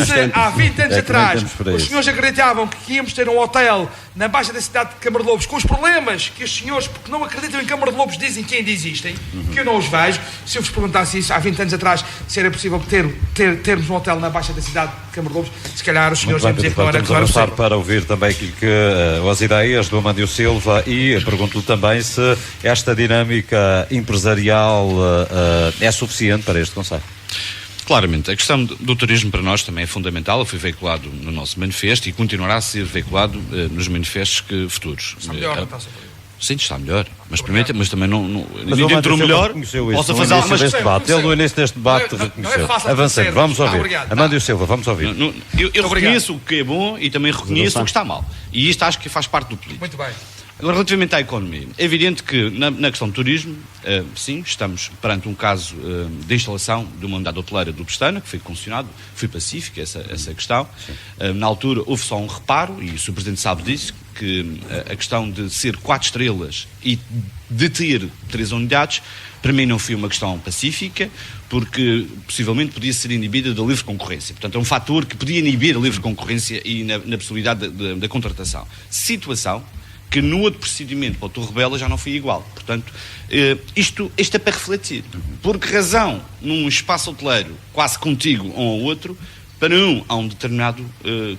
se há 20 anos atrás os senhores acreditavam que íamos ter um hotel na baixa da cidade de Câmara de Lobos, com os problemas que os senhores, porque não acreditam em Câmara de Lobos, dizem que ainda existem, que eu não os vejo, se eu vos perguntasse isso há 20 anos atrás, se era possível termos um hotel na baixa da cidade de Câmara de Lobos, se calhar os senhores iam dizer que não era claro. Vamos avançar para ouvir também as ideias do Amândio Silva e pergunto-lhe também se esta dinâmica empresarial é suficiente para este Conselho. Claramente, a questão do turismo para nós também é fundamental, foi veiculado no nosso manifesto e continuará a ser veiculado nos manifestos futuros. Está melhor, não está a ser. Sim, está melhor, mas também não mas dentro do melhor, posso fazer algumas questões. Ele no início deste debate reconheceu. Avancemos, vamos ouvir. Amândio Silva, vamos ouvir. Eu reconheço o que é bom e também reconheço o que está mal. E isto acho que faz parte do político. Muito bem. Agora, relativamente à economia, é evidente que na questão do turismo, sim, estamos perante um caso de instalação de uma unidade hoteleira do Pestana, que foi concessionado, foi pacífica essa questão. Na altura houve só um reparo, e o Sr. Presidente sabe disso, que a questão de ser 4 estrelas e de ter 3 unidades, para mim não foi uma questão pacífica, porque possivelmente podia ser inibida da livre concorrência. Portanto, é um fator que podia inibir a livre concorrência e na possibilidade da contratação. Situação que no outro procedimento para o Torre Bela já não foi igual. Portanto, isto é para refletir. Por que razão, num espaço hoteleiro quase contíguo um ao outro, para um há um determinado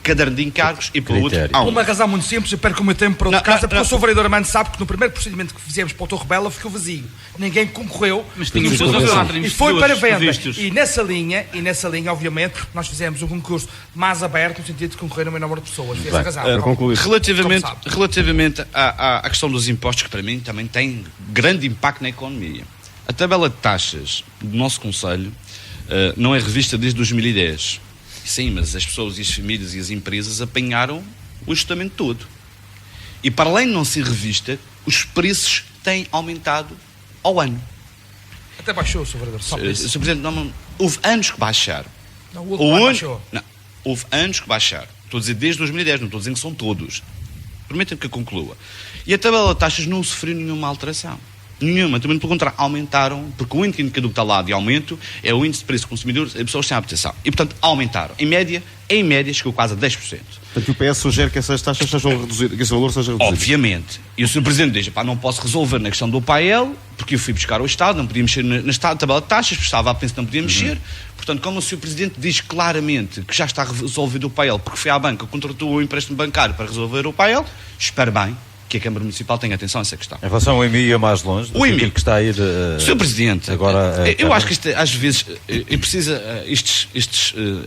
caderno de encargos e para o outro há um. Uma razão muito simples, eu perco o meu tempo para outra casa, porque o Sr. Vereador Armando sabe que no primeiro procedimento que fizemos para o Torre Bela ficou vazio. Ninguém concorreu. Mas e foi para venda. E nessa linha, obviamente, nós fizemos um concurso mais aberto, no sentido de concorrer a um menor número de pessoas. Foi essa razão. Relativamente à questão dos impostos, que para mim também tem grande impacto na economia. A tabela de taxas do nosso Conselho não é revista desde 2010. Sim, mas as pessoas e as famílias e as empresas apanharam o ajustamento todo. E para além de não ser revista, os preços têm aumentado ao ano. Até baixou, Sr. Vereador, só por isso. Sr. Presidente, houve anos que baixaram. Não, o último ano baixou. Não, houve anos que baixaram. Estou a dizer desde 2010, não estou a dizer que são todos. Permitam-me que eu conclua. E a tabela de taxas não sofreu nenhuma alteração. Nenhuma. Também, pelo contrário, aumentaram, porque o indicador que está lá de aumento é o índice de preço consumidor das pessoas sem habitação. E, portanto, aumentaram. Em média, chegou quase a 10%. Portanto, o PS sugere que essas taxas sejam reduzidas, que esse valor seja reduzido. Obviamente. E o Sr. Presidente diz, não posso resolver na questão do PAEL, porque eu fui buscar ao Estado, não podia mexer na tabela de taxas, porque estava a pensar que não podia mexer. Portanto, como o Sr. Presidente diz claramente que já está resolvido o PAEL, porque foi à banca, contratou o empréstimo bancário para resolver o PAEL, espero bem que a Câmara Municipal tenha atenção a essa questão. Em relação ao IMI, ia mais longe do que está a ir... Sr. Presidente, agora, eu acho que isto, às vezes precisa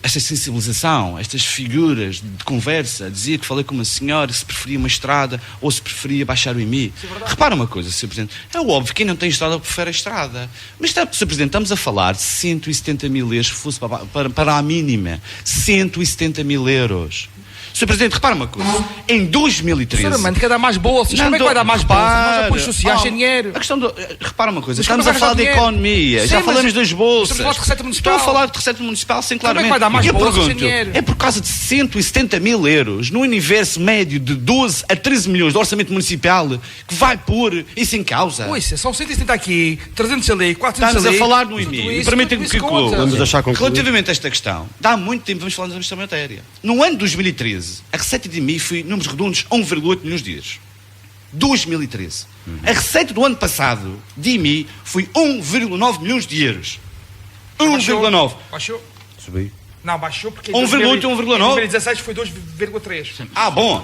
esta sensibilização, estas figuras de conversa. Dizia que falei com uma senhora se preferia uma estrada ou se preferia baixar o IMI. Repara uma coisa, Sr. Presidente, é óbvio que quem não tem estrada prefere a estrada. Mas, Sr. Presidente, estamos a falar de 170 mil euros, se fosse para a mínima. 170 mil euros. Sr. Presidente, repara uma coisa. Em 2013... Sinceramente, quer dar mais bolsas. Como é que vai dar mais bolsas? Nós apoios sociais sem dinheiro. A questão repara uma coisa. Estamos a falar de economia. Sim, já falamos das bolsas. Estamos a falar de receita municipal. Estou a falar de receita municipal, sem claramente. Como é que vai dar mais bolsas sem dinheiro? É por causa de 170 mil euros no universo médio de 12 a 13 milhões de orçamento municipal que vai pôr isso em causa. Ui, são 170 aqui, 300 ali, 400 ali. Estamos a falar no IMI. Permitem-me que conclua. Vamos deixar concluir. Relativamente a esta questão, há muito tempo vamos falando desta matéria. No ano de 2013, a receita de IMI foi, números redondos, 1,8 milhões de euros. 2013. A receita do ano passado de IMI foi 1,9 milhões de euros. 1,9. Baixou? Subi. Não, baixou porque... 1,8, 1,9. Em 2016 foi 2,3. Ah, bom.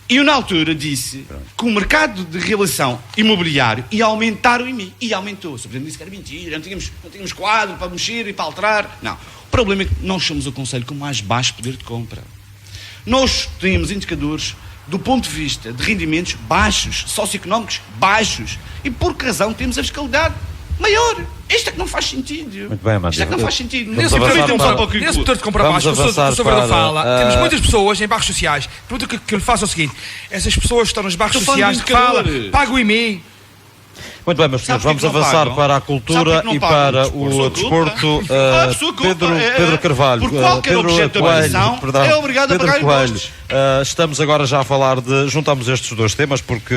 E eu, na altura, disse que o mercado de realização imobiliário ia aumentar o IMI. E aumentou. O Sr. Presidente disse que era mentira, não tínhamos quadro para mexer e para alterar. Não. O problema é que nós somos o concelho com mais baixo poder de compra. Nós temos indicadores do ponto de vista de rendimentos baixos, socioeconómicos baixos. E por que razão temos a fiscalidade maior? Isto é que não faz sentido. Muito bem, Amanda. Isto é que não faz sentido. Nesse poder de compra baixo, o Sr. Vereador fala, temos muitas pessoas em bairros sociais. Pergunta que lhe faço é o seguinte: essas pessoas que estão nos bairros sociais que falam, paga o IMI. Muito bem, meus senhores, vamos avançar para a cultura e para o desporto. Pedro Carvalho. Por qualquer objeto de habitação, é obrigado a pagar impostos. Estamos agora já a falar de... Juntamos estes dois temas porque,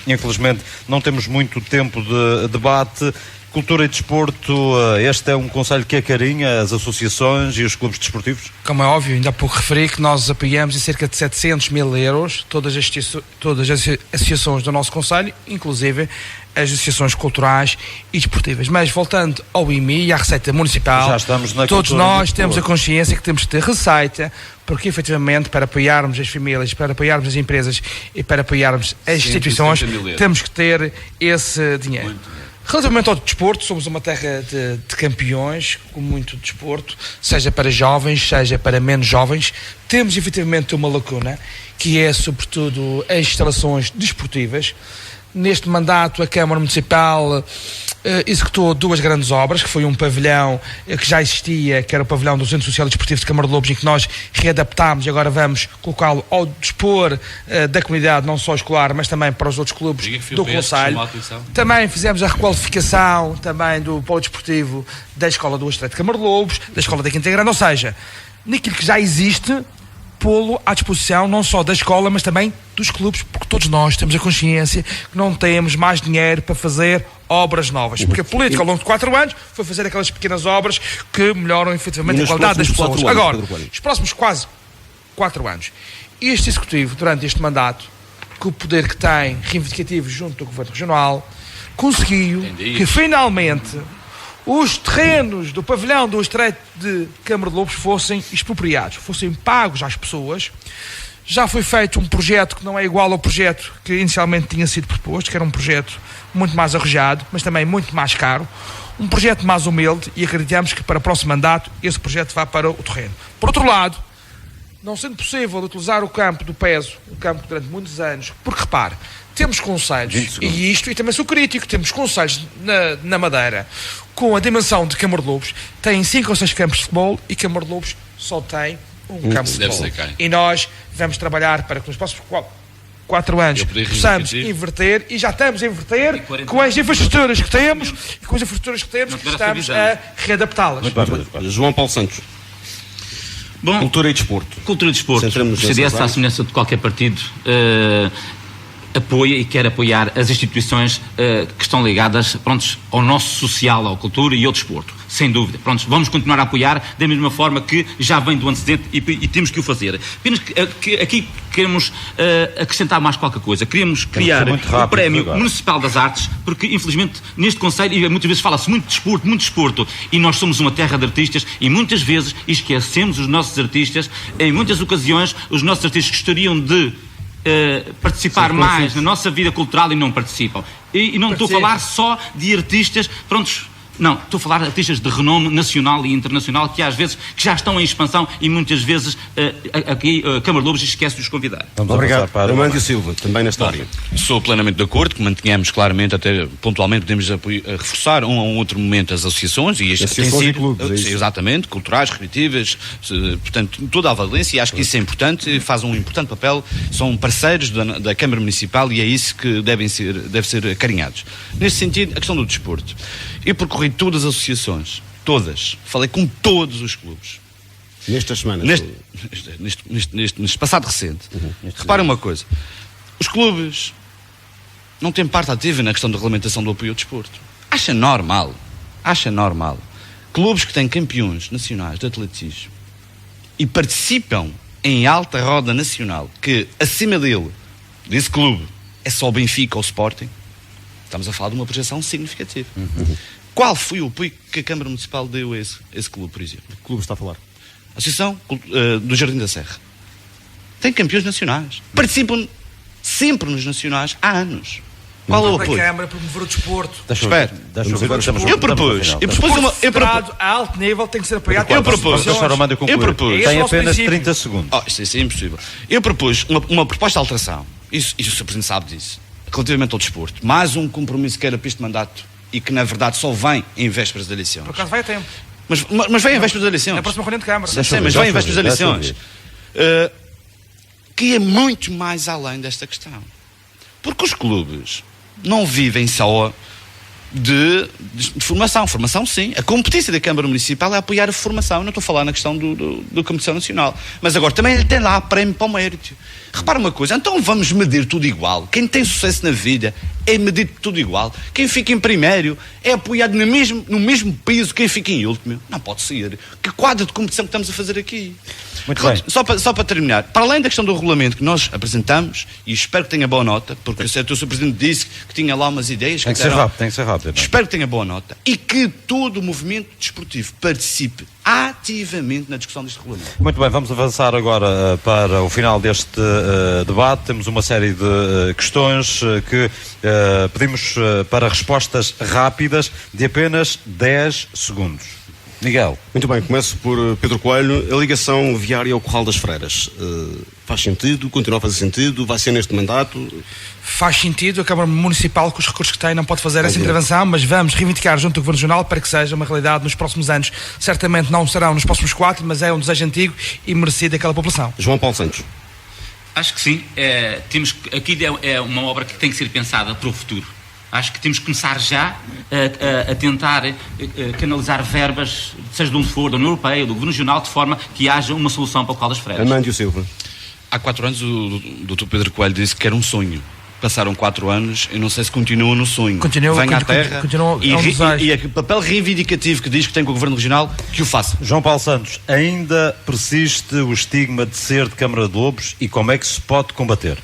infelizmente, não temos muito tempo de debate. Cultura e desporto, este é um conselho que acarinha as associações e os clubes desportivos? Como é óbvio, ainda há pouco referi que nós apoiamos em cerca de 700 mil euros todas as associações do nosso conselho, inclusive as associações culturais e desportivas. Mas voltando ao IMI e à receita municipal, já estamos na todos nós temos a consciência que temos de ter receita, porque efetivamente para apoiarmos as famílias, para apoiarmos as empresas e para apoiarmos as instituições, temos que ter esse dinheiro. Relativamente ao desporto, somos uma terra de campeões, com muito desporto, seja para jovens, seja para menos jovens. Temos efetivamente uma lacuna, que é sobretudo as instalações desportivas. Neste mandato, a Câmara Municipal executou duas grandes obras, que foi um pavilhão que já existia, que era o pavilhão do Centro Social e Desportivo de Câmara de Lobos, em que nós readaptámos e agora vamos colocá-lo ao dispor da comunidade, não só escolar, mas também para os outros clubes do concelho. Também fizemos a requalificação também do polo desportivo da Escola do Estreito de Câmara de Lobos, da Escola da Quinta Grande, ou seja, naquilo que já existe, pô-lo à disposição não só da escola, mas também dos clubes, porque todos nós temos a consciência que não temos mais dinheiro para fazer obras novas, porque a política ao longo de 4 anos foi fazer aquelas pequenas obras que melhoram efetivamente a qualidade das pessoas. Agora, os próximos quase 4 anos, este Executivo, durante este mandato, com o poder que tem reivindicativo junto do Governo Regional, conseguiu que finalmente os terrenos do pavilhão do Estreito de Câmara de Lobos fossem expropriados, fossem pagos às pessoas. Já foi feito um projeto que não é igual ao projeto que inicialmente tinha sido proposto, que era um projeto muito mais arrojado, mas também muito mais caro, um projeto mais humilde, e acreditamos que para o próximo mandato esse projeto vá para o terreno. Por outro lado, não sendo possível utilizar o campo do Peso, o campo durante muitos anos, porque repare, temos concelhos, e também sou crítico, temos concelhos na Madeira, com a dimensão de Câmara de Lobos, têm 5 ou 6 campos de futebol, e Câmara de Lobos só tem um campo de Deve futebol. ser cá. E nós vamos trabalhar para que nos próximos 4 anos Eu poderia possamos repetir. inverter, e já estamos a inverter 40 com as infraestruturas que temos e com as infraestruturas que temos, Não que tiver estamos essa a readaptá-las. Muito bem, Pedro Coelho. João Paulo Santos, Bom, cultura e desporto. cultura e desporto. O Centramos CDS, nessas à áreas. semelhança de qualquer partido, apoia e quer apoiar as instituições que estão ligadas, prontos, ao nosso social, à cultura e ao desporto, sem dúvida. Prontos, vamos continuar a apoiar da mesma forma que já vem do antecedente e temos que o fazer. Apenas que aqui queremos acrescentar mais qualquer coisa. Queremos criar muito o rápido Prémio agora. Municipal das Artes, porque infelizmente neste Conselho e muitas vezes fala-se muito de desporto, e nós somos uma terra de artistas e muitas vezes esquecemos os nossos artistas. Em muitas ocasiões os nossos artistas gostariam de participar mais na nossa vida cultural e não participam. E não estou a falar só de artistas, prontos, não, estou a falar de artistas de renome nacional e internacional que às vezes que já estão em expansão e muitas vezes aqui a Câmara de Lobos esquece de os convidar. Vamos Obrigado. avançar para Amândio Silva, também nesta área. Sou plenamente de acordo que mantenhamos claramente, até pontualmente podemos reforçar um ou outro momento as associações e este tem Associações e sido, clubes, é isso? exatamente, culturais, recreativas, portanto, toda a valência, e acho que isso é importante, faz um importante papel, são parceiros da Câmara Municipal e é isso que deve ser acarinhados. Neste sentido, a questão do desporto. Eu percorri todas as associações, todas, falei com todos os clubes. Nestas semanas. Neste passado recente. Repara uma coisa, os clubes não têm parte ativa na questão da regulamentação do apoio ao desporto. Acha normal clubes que têm campeões nacionais de atletismo e participam em alta roda nacional, que acima desse clube, é só o Benfica ou o Sporting. Estamos a falar de uma projeção significativa. Qual foi o apoio que a Câmara Municipal deu a esse clube, por exemplo? Que clube está a falar? A Associação do Jardim da Serra. Tem campeões nacionais. Participam sempre nos nacionais há anos. Qual é o A apoio? Câmara promover o desporto. Espera. Eu propus Estruturado a alto nível tem que ser apoiado. Eu pelas propus. associações. Deixar o Amândio concluir. Eu propus. Esse Tem é o nosso apenas princípio. 30 segundos. Isso é impossível. Eu propus uma proposta de alteração. Isso o Sr. Presidente sabe disso. Relativamente ao desporto. Mais um compromisso que era para este mandato e que, na verdade, só vem em vésperas de eleições. Por acaso vai a tempo. Mas vem em vésperas de eleições. É a próxima reunião de Câmara. Sim, mas vem em vésperas de eleições. Que é muito mais além desta questão. Porque os clubes não vivem só de formação. Formação, sim. A competência da Câmara Municipal é apoiar a formação. Eu não estou a falar na questão do competição nacional. Mas agora também ele tem lá prémio para o mérito. Repara uma coisa, então vamos medir tudo igual. Quem tem sucesso na vida é medir tudo igual. Quem fica em primeiro é apoiado no mesmo peso que quem fica em último. Não pode ser. Que quadro de competição que estamos a fazer aqui? Muito bem. Só para terminar, para além da questão do regulamento que nós apresentamos, e espero que tenha boa nota, porque o Sr. Presidente disse que tinha lá umas ideias. Tem que ser rápido. Espero que tenha boa nota e que todo o movimento desportivo participe ativamente na discussão deste regulamento. Muito bem, vamos avançar agora para o final deste debate. Temos uma série de questões que pedimos para respostas rápidas de apenas 10 segundos. Miguel. Muito bem, começo por Pedro Coelho. A ligação viária ao Corral das Freiras faz sentido? Continua a fazer sentido? Vai ser neste mandato? Faz sentido. A Câmara Municipal, com os recursos que tem, não pode fazer essa intervenção, mas vamos reivindicar junto do Governo Regional para que seja uma realidade nos próximos anos. Certamente não serão nos próximos 4, mas é um desejo antigo e merecido daquela população. João Paulo Santos. Acho que sim. Aqui é uma obra que tem que ser pensada para o futuro. Acho que temos que começar já a tentar canalizar verbas, seja de onde for, da União Europeia, do Governo Regional, de forma que haja uma solução para o Corral das Freiras. Amândio Silva. Há 4 anos o Dr. Pedro Coelho disse que era um sonho. Passaram 4 anos, eu não sei se continua no sonho. Venha à terra e o papel reivindicativo que diz que tem com o Governo Regional, que o faça. João Paulo Santos, ainda persiste o estigma de ser de Câmara de Lobos e como é que se pode combater?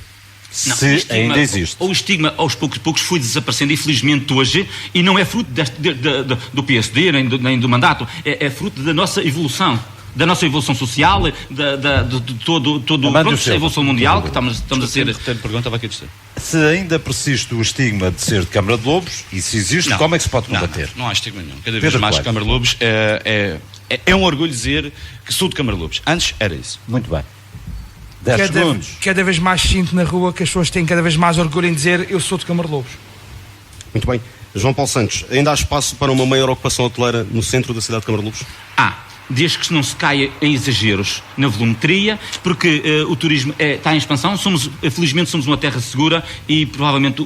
Não, se estigma, ainda existe. O estigma aos poucos foi desaparecendo, infelizmente hoje, e não é fruto do PSD nem do mandato, é fruto da nossa evolução. Da nossa evolução social, de todo a evolução mundial que estamos a ser. Pergunta vai aqui dizer. Se ainda persiste o estigma de ser de Câmara de Lobos, e se existe, como é que se pode combater? Não há estigma nenhum. Cada vez mais Câmara de Lobos é um orgulho dizer que sou de Câmara de Lobos. Antes era isso. Muito bem. 10 segundos. Cada vez mais sinto na rua que as pessoas têm cada vez mais orgulho em dizer eu sou de Câmara de Lobos. Muito bem. João Paulo Santos, ainda há espaço para uma maior ocupação hoteleira no centro da cidade de Câmara de Lobos? desde que não se caia em exageros na volumetria, porque o turismo está em expansão, felizmente somos uma terra segura e provavelmente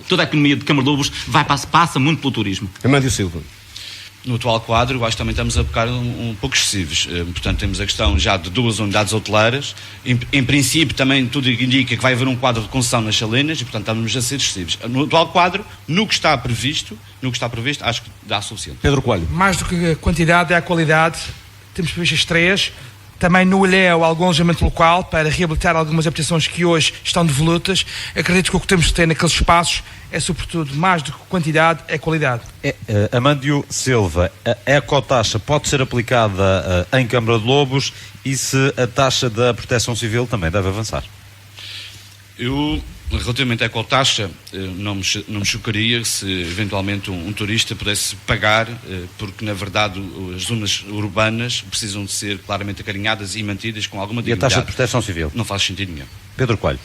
toda a economia de Camarlobos passa muito pelo turismo. Amândio Silva. No atual quadro, eu acho que também estamos a pecar um pouco excessivos. Portanto, temos a questão já de 2 unidades hoteleiras. Em princípio, também tudo indica que vai haver um quadro de concessão nas salinas e, portanto, estamos a ser excessivos. No atual quadro, no que está previsto, acho que dá suficiente. Pedro Coelho. Mais do que a quantidade é a qualidade. Temos previstas 3. Também no Ilhéu, algum alojamento local para reabilitar algumas habitações que hoje estão devolutas. Acredito que o que temos de ter naqueles espaços é, sobretudo, mais do que quantidade, é qualidade. Amândio Silva, a ecotaxa pode ser aplicada em Câmara de Lobos e se a taxa da Proteção Civil também deve avançar? Eu, relativamente à ecotaxa, não me chocaria se eventualmente um turista pudesse pagar, porque na verdade as zonas urbanas precisam de ser claramente acarinhadas e mantidas com alguma dignidade. E a taxa de Proteção Civil? Não faz sentido nenhum. Pedro Coelho.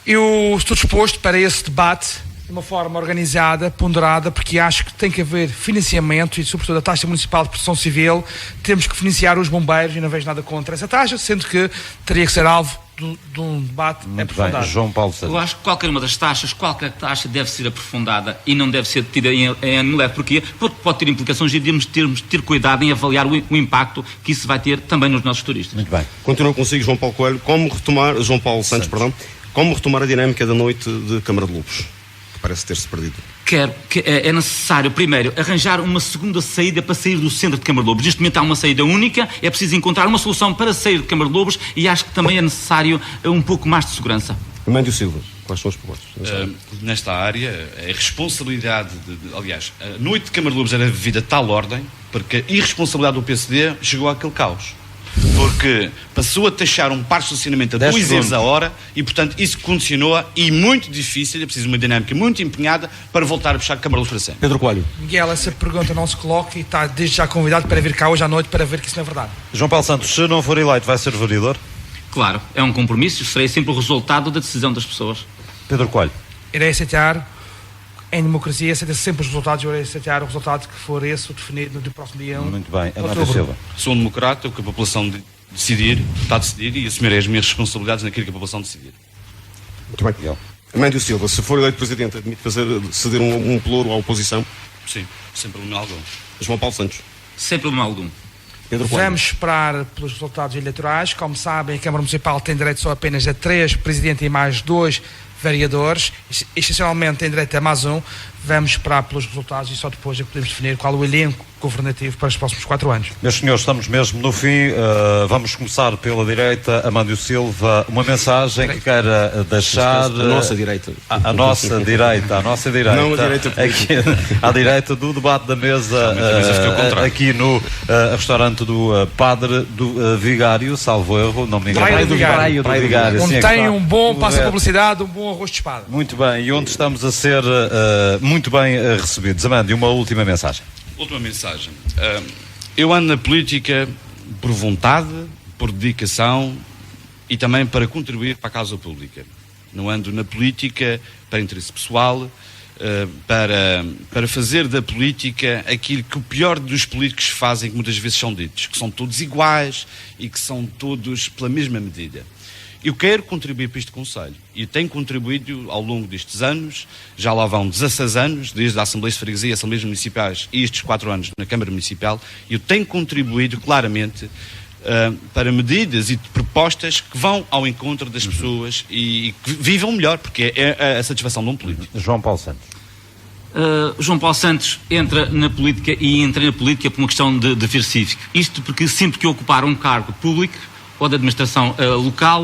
Eu estou disposto para esse debate de uma forma organizada, ponderada, porque acho que tem que haver financiamento e, sobretudo, a taxa municipal de proteção civil. Temos que financiar os bombeiros e não vejo nada contra essa taxa, sendo que teria que ser alvo de um debate aprofundado. João Paulo Santos. Eu acho que qualquer taxa deve ser aprofundada e não deve ser tida em ânimo leve. Porquê? Porque pode ter implicações e devemos ter cuidado em avaliar o impacto que isso vai ter também nos nossos turistas. Muito bem. Continuo consigo, João Paulo Coelho. João Paulo Santos. Como retomar a dinâmica da noite de Câmara de Lobos, que parece ter-se perdido? É necessário, primeiro, arranjar uma segunda saída para sair do centro de Câmara de Lobos. Neste momento há uma saída única, é preciso encontrar uma solução para sair de Câmara de Lobos e acho que também é necessário um pouco mais de segurança. Amândio Silva, quais são as propostas? Nesta área, a responsabilidade, aliás, a noite de Câmara de Lobos era vivida de tal ordem, porque a irresponsabilidade do PSD chegou àquele caos. Porque passou a taxar um parque de estacionamento a 2 euros a hora e, portanto, isso continua e muito difícil, é preciso uma dinâmica muito empenhada para voltar a puxar a Câmara de Lobos para sempre. Pedro Coelho. Miguel, essa pergunta não se coloca e está desde já convidado para vir cá hoje à noite para ver que isso não é verdade. João Paulo Santos, se não for eleito, vai ser vereador? Claro, é um compromisso, serei sempre o resultado da decisão das pessoas. Pedro Coelho. Irei aceitar, em democracia, aceita-se sempre os resultados, eu irei aceitar o resultado que for esse o definido no próximo dia 1. Muito bem, de Amândio outubro. Silva. Sou um democrata, o que a população está a decidir e assumirei as minhas responsabilidades naquilo que a população decidir. Muito bem. Miguel. Amândio Silva, se for eleito Presidente, admite ceder um pelouro à oposição? Sim, sem problema algum. João Paulo Santos. Sem problema algum. Pedro Coelho. Vamos esperar pelos resultados eleitorais. Como sabem, a Câmara Municipal tem direito só apenas a 3 presidentes e mais 2 vereadores. Excepcionalmente tem direito a mais um. Vamos esperar pelos resultados e só depois é que podemos definir qual o elenco governativo para os próximos 4 anos. Meus senhores, estamos mesmo no fim. Vamos começar pela direita. Amândio Silva, uma mensagem que queira deixar... A nossa direita. A nossa direita. Não a direita aqui, à direita do debate da mesa, aqui no restaurante do Padre do Vigário, salvo erro, não me engano. Praia do Vigário. Onde sim, tem está. um bom, passa a Correto. publicidade, um bom arroz de espada. Muito bem, e onde estamos a ser muito bem recebidos. Amândio, uma última mensagem. Última mensagem. Eu ando na política por vontade, por dedicação e também para contribuir para a causa pública. Não ando na política para interesse pessoal, para fazer da política aquilo que o pior dos políticos fazem, que muitas vezes são ditos, que são todos iguais e que são todos pela mesma medida. Eu quero contribuir para este Conselho e tenho contribuído ao longo destes anos, já lá vão 16 anos, desde a Assembleia de Freguesia, Assembleias Municipais e estes 4 anos na Câmara Municipal, e eu tenho contribuído claramente para medidas e propostas que vão ao encontro das pessoas e que vivam melhor, porque é a satisfação de um político. João Paulo Santos. João Paulo Santos entra na política e entra na política por uma questão de dever cívico. Isto porque sempre que eu ocupar um cargo público ou da administração local,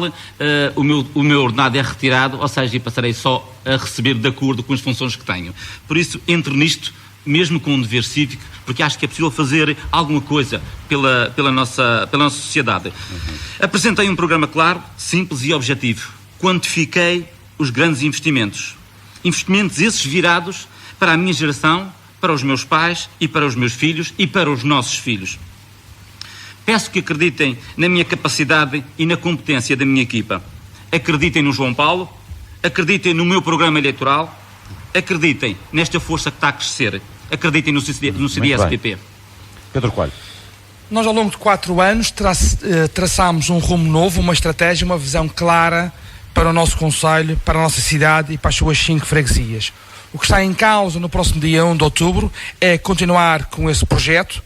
o meu ordenado é retirado, ou seja, eu passarei só a receber de acordo com as funções que tenho. Por isso, entro nisto, mesmo com um dever cívico, porque acho que é possível fazer alguma coisa pela nossa sociedade. Apresentei um programa claro, simples e objetivo. Quantifiquei os grandes investimentos. Investimentos esses virados para a minha geração, para os meus pais e para os meus filhos e para os nossos filhos. Peço que acreditem na minha capacidade e na competência da minha equipa. Acreditem no João Paulo, acreditem no meu programa eleitoral, acreditem nesta força que está a crescer, acreditem no CDS-PP. Pedro Coelho. Nós, ao longo de 4 anos, traçámos um rumo novo, uma estratégia, uma visão clara para o nosso concelho, para a nossa cidade e para as suas 5 freguesias. O que está em causa no próximo dia 1 de outubro é continuar com esse projeto,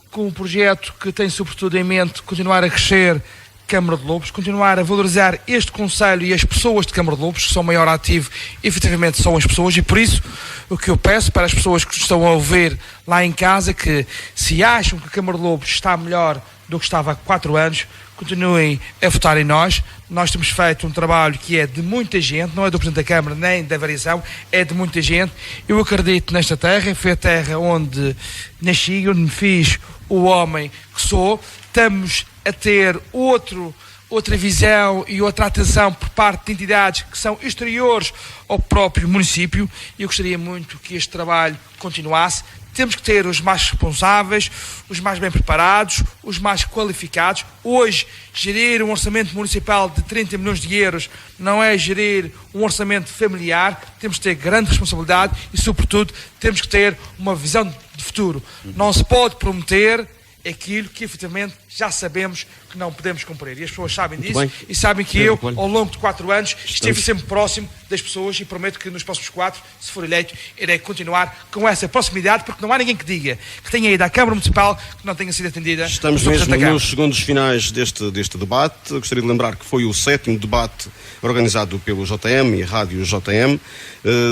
com um projeto que tem sobretudo em mente continuar a crescer Câmara de Lobos, continuar a valorizar este concelho e as pessoas de Câmara de Lobos, que são o maior ativo, efetivamente são as pessoas, e por isso o que eu peço para as pessoas que estão a ouvir lá em casa, que se acham que a Câmara de Lobos está melhor do que estava há 4 anos, continuem a votar em nós. Nós temos feito um trabalho que é de muita gente, não é do Presidente da Câmara nem da variação, é de muita gente. Eu acredito nesta terra, foi a terra onde nasci, onde me fiz o homem que sou. Estamos a ter outra visão e outra atenção por parte de entidades que são exteriores ao próprio município, e eu gostaria muito que este trabalho continuasse. Temos que ter os mais responsáveis, os mais bem preparados, os mais qualificados. Hoje, gerir um orçamento municipal de 30 milhões de euros não é gerir um orçamento familiar. Temos que ter grande responsabilidade e, sobretudo, temos que ter uma visão de futuro. Não se pode prometer aquilo que efetivamente já sabemos que não podemos cumprir. E as pessoas sabem disso e sabem que eu, ao longo de 4 anos, estive sempre próximo das pessoas, e prometo que nos próximos 4, se for eleito, irei continuar com essa proximidade, porque não há ninguém que diga que tenha ido à Câmara Municipal que não tenha sido atendida. Estamos mesmo nos segundos finais deste debate. Eu gostaria de lembrar que foi o 7º debate organizado pelo JM e a Rádio JM.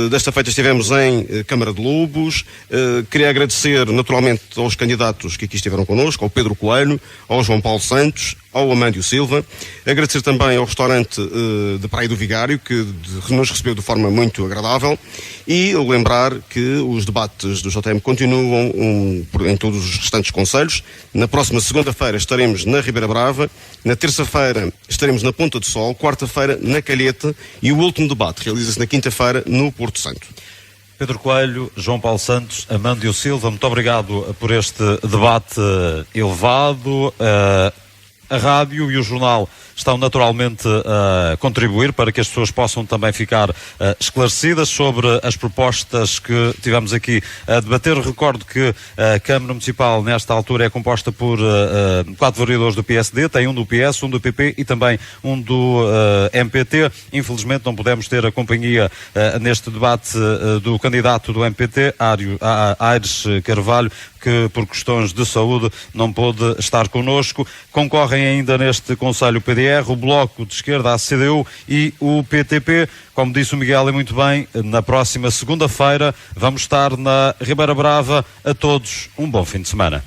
Desta feita estivemos em Câmara de Lobos. Queria agradecer naturalmente aos candidatos que aqui estiveram connosco, ao Pedro Coelho, ao João Paulo Santos, ao Amândio Silva. Agradecer também ao restaurante de Praia do Vigário, que nos recebeu de forma muito agradável, e lembrar que os debates do JM continuam em todos os restantes concelhos. Na próxima segunda-feira estaremos na Ribeira Brava, na terça-feira estaremos na Ponta do Sol, quarta-feira na Calheta, e o último debate realiza-se na quinta-feira no Porto Santo. Pedro Coelho, João Paulo Santos, Amândio Silva, muito obrigado por este debate elevado. A rádio e o jornal estão naturalmente a contribuir para que as pessoas possam também ficar esclarecidas sobre as propostas que tivemos aqui a debater. Recordo que a Câmara Municipal, nesta altura, é composta por 4 vereadores do PSD, tem um do PS, um do PP e também um do MPT. Infelizmente não pudemos ter a companhia neste debate do candidato do MPT, Aires Carvalho, que por questões de saúde não pôde estar connosco. Concorrem ainda neste Conselho o PDR, o Bloco de Esquerda, a CDU e o PTP. Como disse o Miguel e muito bem, na próxima segunda-feira vamos estar na Ribeira Brava. A todos um bom fim de semana.